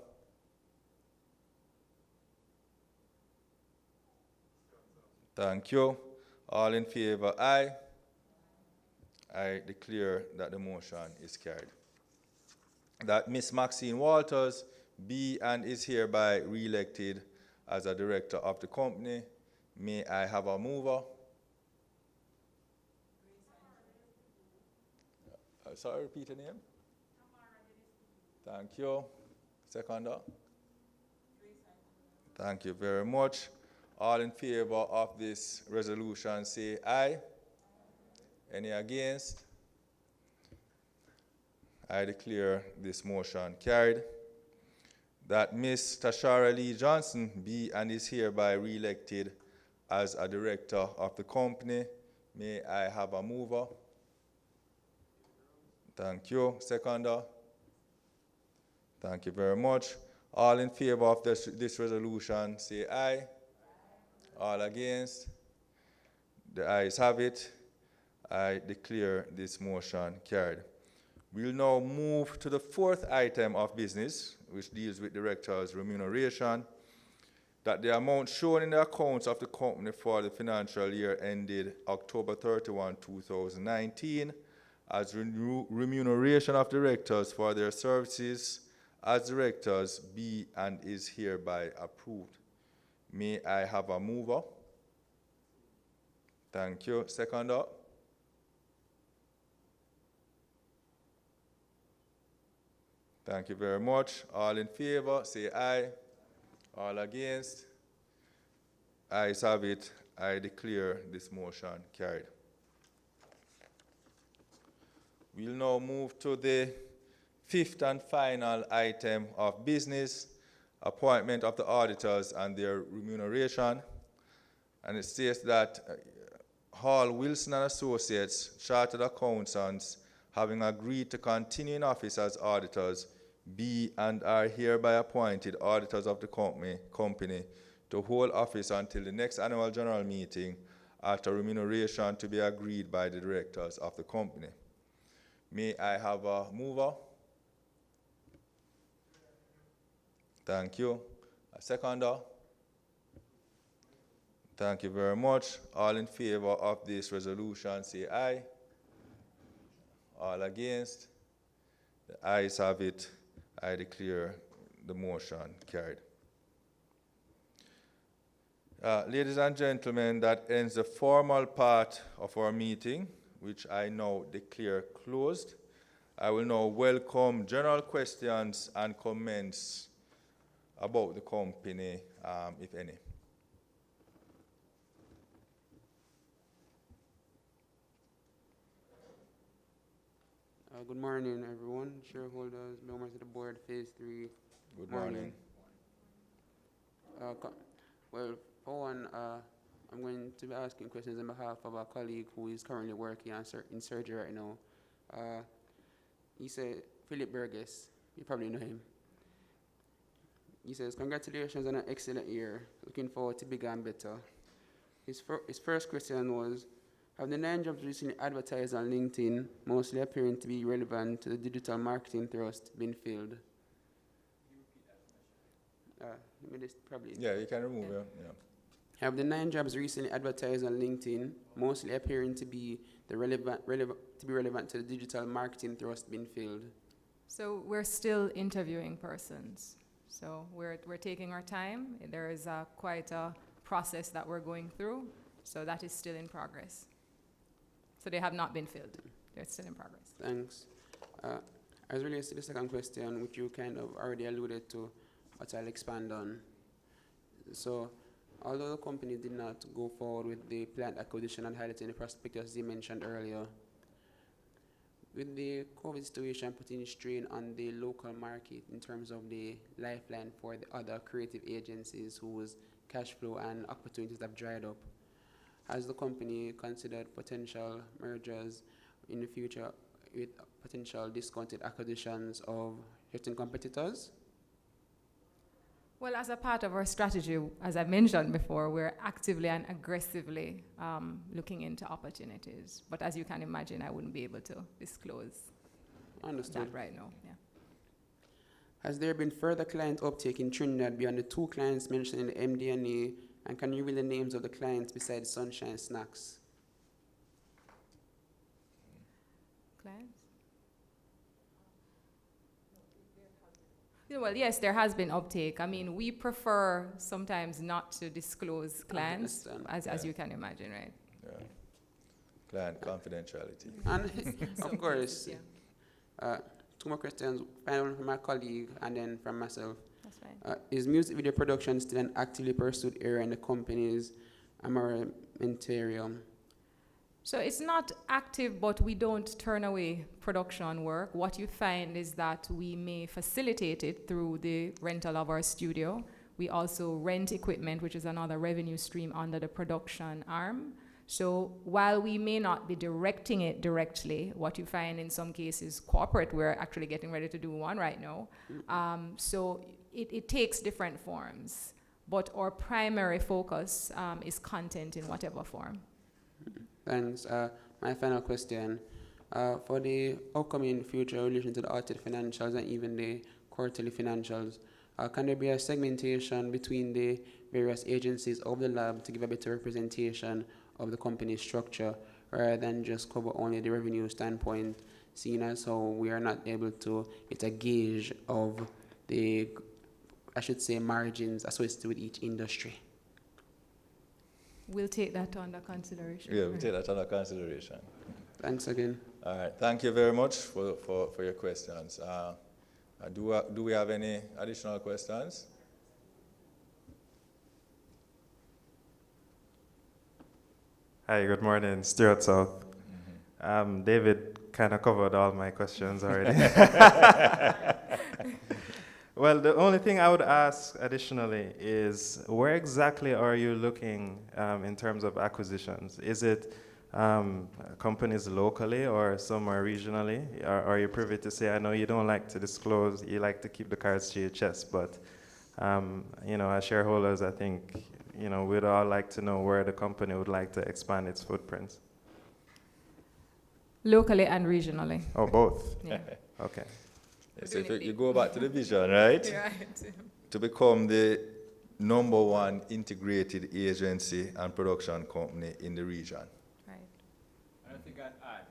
Speaker 1: Thank you. All in favor, aye. I declare that the motion is carried. That Ms. Maxine Walters be and is hereby re-elected as a director of the company. May I have a mover? Sorry, repeat the name. Thank you. Seconder? Thank you very much. All in favor of this resolution say aye. Any against? I declare this motion carried. That Ms. Tashara Lee Johnson be and is hereby re-elected as a director of the company. May I have a mover? Thank you. Seconder? Thank you very much. All in favor of this resolution say aye. All against? The ayes have it. I declare this motion carried. We'll now move to the fourth item of business, which deals with directors' remuneration, that the amount shown in the accounts of the company for the financial year ended October 31, 2019, as remuneration of directors for their services as directors be and is hereby approved. May I have a mover? Thank you. Seconder? Thank you very much. All in favor, say aye. All against? Ayes have it. I declare this motion carried. We'll now move to the fifth and final item of business, appointment of the auditors and their remuneration. And it states that Hall Wilson and Associates, Chartered Accountants, having agreed to continue in office as auditors, be and are hereby appointed auditors of the company to hold office until the next annual general meeting at a remuneration to be agreed by the directors of the company. May I have a mover? Thank you. A seconder? Thank you very much. All in favor of this resolution, say aye. All against? The ayes have it. I declare the motion carried. Ladies and gentlemen, that ends the formal part of our meeting, which I now declare closed. I will now welcome general questions and comments about the company, if any.
Speaker 7: Good morning, everyone. Shareholders, members of the board, Phase 3.
Speaker 1: Good morning.
Speaker 7: Well, for one, I'm going to be asking questions on behalf of a colleague who is currently working in surgery right now. He said, Philip Burgess, you probably know him. He says, congratulations on an excellent year. Looking forward to bigger and better. His first question was, have the 9 jobs recently advertised on LinkedIn, mostly appearing to be relevant to the digital marketing thrust, been filled?
Speaker 1: Yeah, you can remove it. Yeah.
Speaker 7: Have the 9 jobs recently advertised on LinkedIn, mostly appearing to be relevant to the digital marketing thrust, been filled?
Speaker 4: So we're still interviewing persons. So we're taking our time. There is quite a process that we're going through. So that is still in progress. So they have not been filled. They're still in progress.
Speaker 7: Thanks. As relates to the second question, which you kind of already alluded to, but I'll expand on. So, although the company did not go forward with the planned acquisition and highlighting the prospectus you mentioned earlier, with the COVID situation putting strain on the local market in terms of the lifeline for the other creative agencies whose cash flow and opportunities have dried up, has the company considered potential mergers in the future with potential discounted acquisitions of certain competitors?
Speaker 4: Well, as a part of our strategy, as I mentioned before, we're actively and aggressively looking into opportunities. But as you can imagine, I wouldn't be able to disclose that right now. Yeah.
Speaker 7: Has there been further client uptake in Trinidad beyond the 2 clients mentioned in the MD&A? And can you reveal the names of the clients besides Sunshine Snacks?
Speaker 4: Clients? Well, yes, there has been uptake. I mean, we prefer sometimes not to disclose clients, as you can imagine, right?
Speaker 1: Yeah. Client confidentiality.
Speaker 7: And of course, 2 more questions, final from my colleague and then from myself.
Speaker 4: That's right.
Speaker 7: Is music video production still an actively pursued area in the company's armamentarium?
Speaker 4: So it's not active, but we don't turn away production work. What you find is that we may facilitate it through the rental of our studio. We also rent equipment, which is another revenue stream under the production arm. So while we may not be directing it directly, what you find in some cases, corporate, we're actually getting ready to do one right now. So it takes different forms, but our primary focus is content in whatever form.
Speaker 7: Thanks. My final question. For the upcoming future relation to the audited financials and even the quarterly financials, can there be a segmentation between the various agencies of the lab to give a better representation of the company's structure, rather than just cover only the revenue standpoint, seeing as how we are not able to get a gauge of the, I should say, margins associated with each industry?
Speaker 4: We'll take that under consideration.
Speaker 1: Yeah, we'll take that under consideration.
Speaker 7: Thanks again.
Speaker 1: All right, thank you very much for your questions. Do we have any additional questions?
Speaker 5: Hi, good morning. Stuart South. David kind of covered all my questions already. Well, the only thing I would ask additionally is, where exactly are you looking in terms of acquisitions? Is it companies locally or somewhere regionally? Are you privy to say, I know you don't like to disclose, you like to keep the cards to your chest, but as shareholders, I think we'd all like to know where the company would like to expand its footprint.
Speaker 4: Locally and regionally.
Speaker 5: Oh, both?
Speaker 4: Yeah.
Speaker 5: Okay.
Speaker 1: Yes, if you go back to the vision, right?
Speaker 4: Right.
Speaker 1: To become the #1 integrated agency and production company in the region.
Speaker 4: Right.
Speaker 8: And I think I'd add,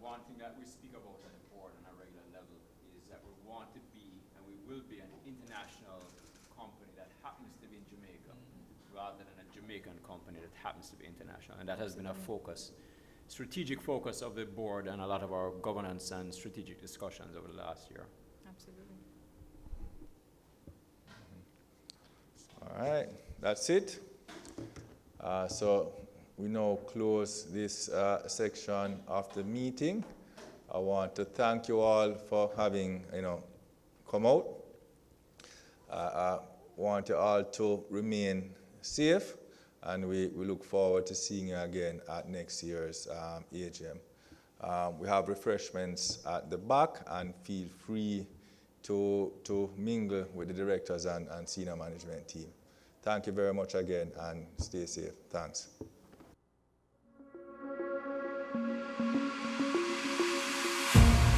Speaker 8: one thing that we speak about at the board on a regular level is that we want to be, and we will be, an international company that happens to be in Jamaica, rather than a Jamaican company that happens to be international. And that has been a focus, strategic focus of the board and a lot of our governance and strategic discussions over the last year.
Speaker 4: Absolutely.
Speaker 1: All right, that's it. So we now close this section of the meeting. I want to thank you all for having, come out. I want you all to remain safe, and we look forward to seeing you again at next year's AGM. We have refreshments at the back, and feel free to mingle with the directors and senior management team. Thank you very much again, and stay safe. Thanks.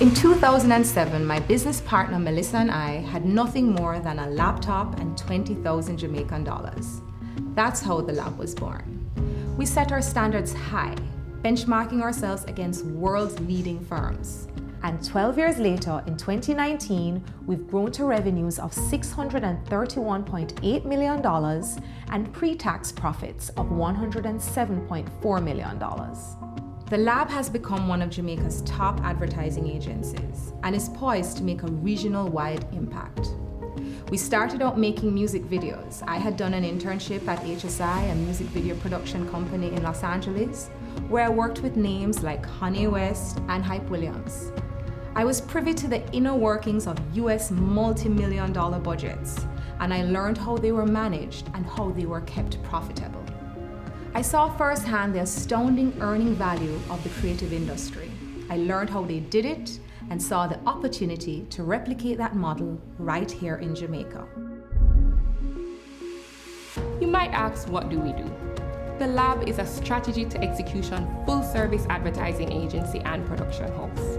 Speaker 4: In 2007, my business partner Melissa and I had nothing more than a laptop and 20,000 Jamaican dollars. That's how the lab was born. We set our standards high, benchmarking ourselves against world's leading firms. And 12 years later, in 2019, we've grown to revenues of $631.8 million and pre-tax profits of $107.4 million. The lab has become one of Jamaica's top advertising agencies and is poised to make a regional-wide impact. We started out making music videos. I had done an internship at HSI, a music video production company in Los Angeles, where I worked with names like Kanye West and Hype Williams. I was privy to the inner workings of US multi-million-dollar budgets, and I learned how they were managed and how they were kept profitable. I saw firsthand the astounding earning value of the creative industry. I learned how they did it and saw the opportunity to replicate that model right here in Jamaica.
Speaker 9: You might ask, what do we do? The Lab is a strategy to execution full-service advertising agency and production house.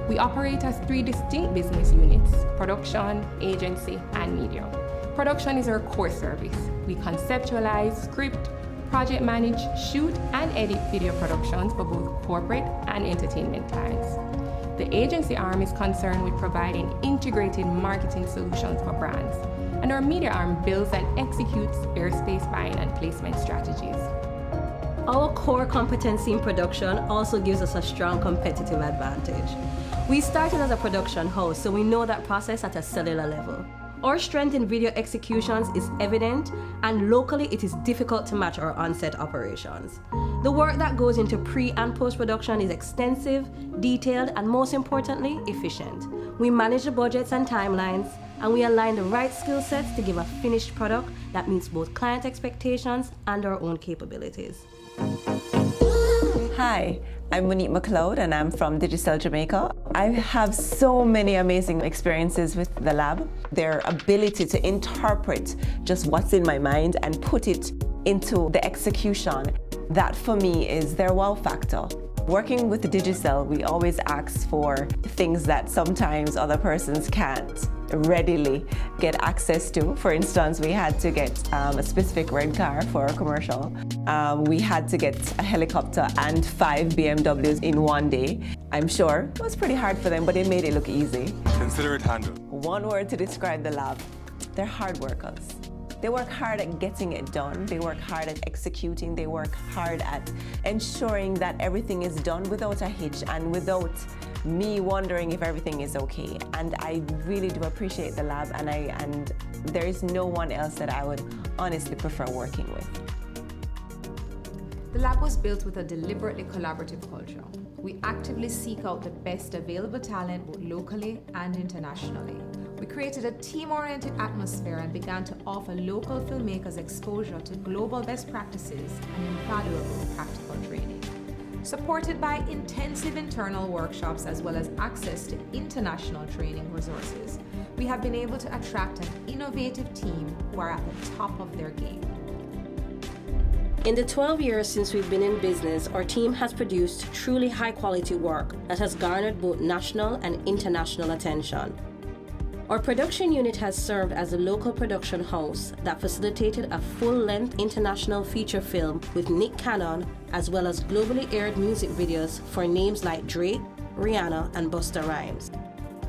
Speaker 9: We operate as 3 distinct business units: production, agency, and media. Production is our core service. We conceptualize, script, project manage, shoot, and edit video productions for both corporate and entertainment clients. The agency arm is concerned with providing integrated marketing solutions for brands, and our media arm builds and executes airspace buying and placement strategies.
Speaker 10: Our core competency in production also gives us a strong competitive advantage. We started as a production house, so we know that process at a cellular level. Our strength in video executions is evident, and locally it is difficult to match our on-set operations. The work that goes into pre- and post-production is extensive, detailed, and most importantly, efficient. We manage the budgets and timelines, and we align the right skill sets to give a finished product that meets both client expectations and our own capabilities.
Speaker 11: Hi, I'm Monique McLeod, and I'm from Digicel Jamaica. I have so many amazing experiences with the lab. Their ability to interpret just what's in my mind and put it into the execution, that for me is their wow factor. Working with the Digicel, we always ask for things that sometimes other persons can't readily get access to. For instance, we had to get a specific red car for a commercial. We had to get a helicopter and 5 BMWs in one day. I'm sure it was pretty hard for them, but they made it look easy.
Speaker 12: Consider it handled.
Speaker 11: One word to describe the lab: they're hard workers. They work hard at getting it done. They work hard at executing. They work hard at ensuring that everything is done without a hitch and without me wondering if everything is okay. And I really do appreciate the lab, and there is no one else that I would honestly prefer working with.
Speaker 4: The lab was built with a deliberately collaborative culture. We actively seek out the best available talent both locally and internationally. We created a team-oriented atmosphere and began to offer local filmmakers exposure to global best practices and invaluable practical training. Supported by intensive internal workshops as well as access to international training resources, we have been able to attract an innovative team who are at the top of their game.
Speaker 10: In the 12 years since we've been in business, our team has produced truly high-quality work that has garnered both national and international attention. Our production unit has served as a local production house that facilitated a full-length international feature film with Nick Cannon, as well as globally aired music videos for names like Drake, Rihanna, and Busta Rhymes.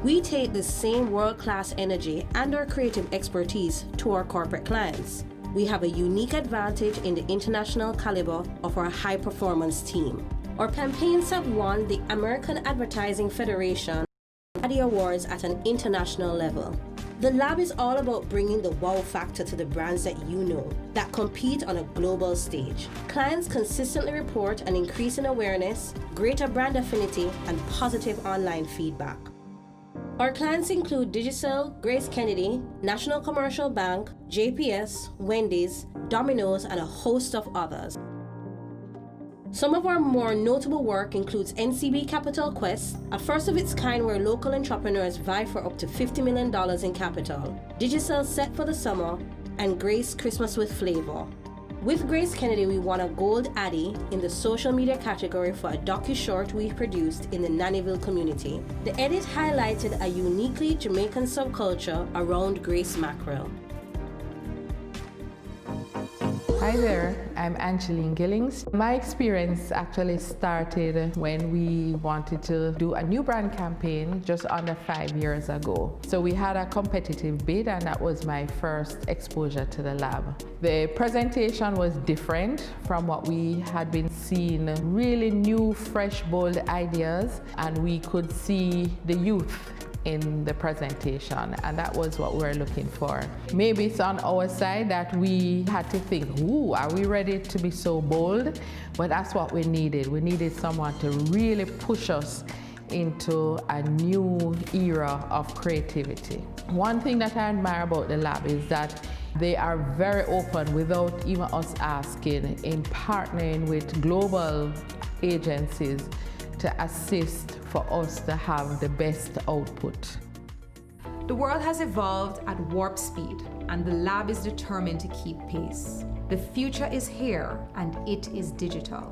Speaker 10: We take this same world-class energy and our creative expertise to our corporate clients. We have a unique advantage in the international caliber of our high-performance team. Our campaigns have won the American Advertising Federation Addy Awards at an international level. The Lab is all about bringing the wow factor to the brands that you know, that compete on a global stage. Clients consistently report an increase in awareness, greater brand affinity, and positive online feedback. Our clients include Digicel, Grace Kennedy, National Commercial Bank, JPS, Wendy's, Domino's, and a host of others. Some of our more notable work includes NCB Capital Quest, a first of its kind where local entrepreneurs vie for up to $50 million in capital, Digicel Set for the Summer, and Grace Christmas with Flavor. With Grace Kennedy, we won a Gold Addy in the social media category for a docu-short we produced in the Nannyville community. The edit highlighted a uniquely Jamaican subculture around Grace mackerel.
Speaker 2: Hi there, I'm Angeline Gillings. My experience actually started when we wanted to do a new brand campaign just under 5 years ago. So we had a competitive bid, and that was my first exposure to the Lab. The presentation was different from what we had been seeing, really new, fresh, bold ideas, and we could see the youth in the presentation, and that was what we were looking for. Maybe it's on our side that we had to think, ooh, are we ready to be so bold? But that's what we needed. We needed someone to really push us into a new era of creativity. One thing that I admire about the Lab is that they are very open without even us asking in partnering with global agencies to assist for us to have the best output.
Speaker 12: The world has evolved at warp speed, and the Lab is determined to keep pace. The future is here, and it is digital.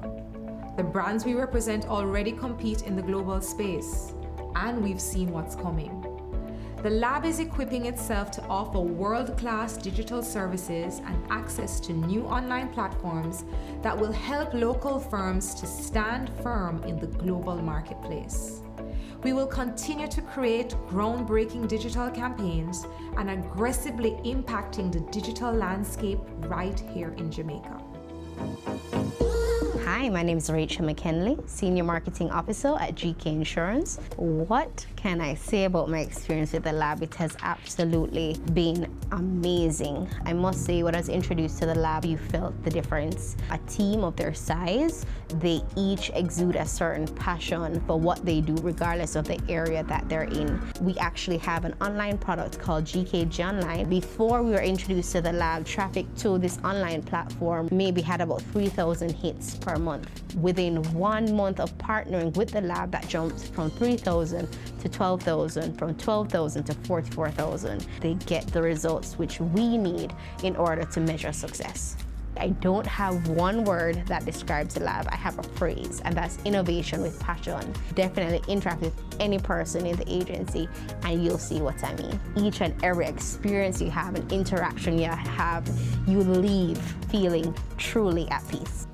Speaker 12: The brands we represent already compete in the global space, and we've seen what's coming. The Lab is equipping itself to offer world-class digital services and access to new online platforms that will help local firms to stand firm in the global marketplace. We will continue to create groundbreaking digital campaigns and aggressively impacting the digital landscape right here in Jamaica.
Speaker 13: Hi, my name is Rachel McKinley, Senior Marketing Officer at GK Insurance. What can I say about my experience with the Lab? It has absolutely been amazing. I must say, when I was introduced to the Lab, you felt the difference. A team of their size, they each exude a certain passion for what they do, regardless of the area that they're in. We actually have an online product called GKG Online. Before we were introduced to the Lab, traffic to this online platform maybe had about 3,000 hits per month. Within 1 month of partnering with the Lab, that jumped from 3,000 to 12,000, from 12,000 to 44,000. They get the results which we need in order to measure success. I don't have one word that describes the Lab. I have a phrase, and that's innovation with passion. Definitely interact with any person in the agency, and you'll see what I mean. Each and every experience you have, an interaction you have, you leave feeling truly at peace.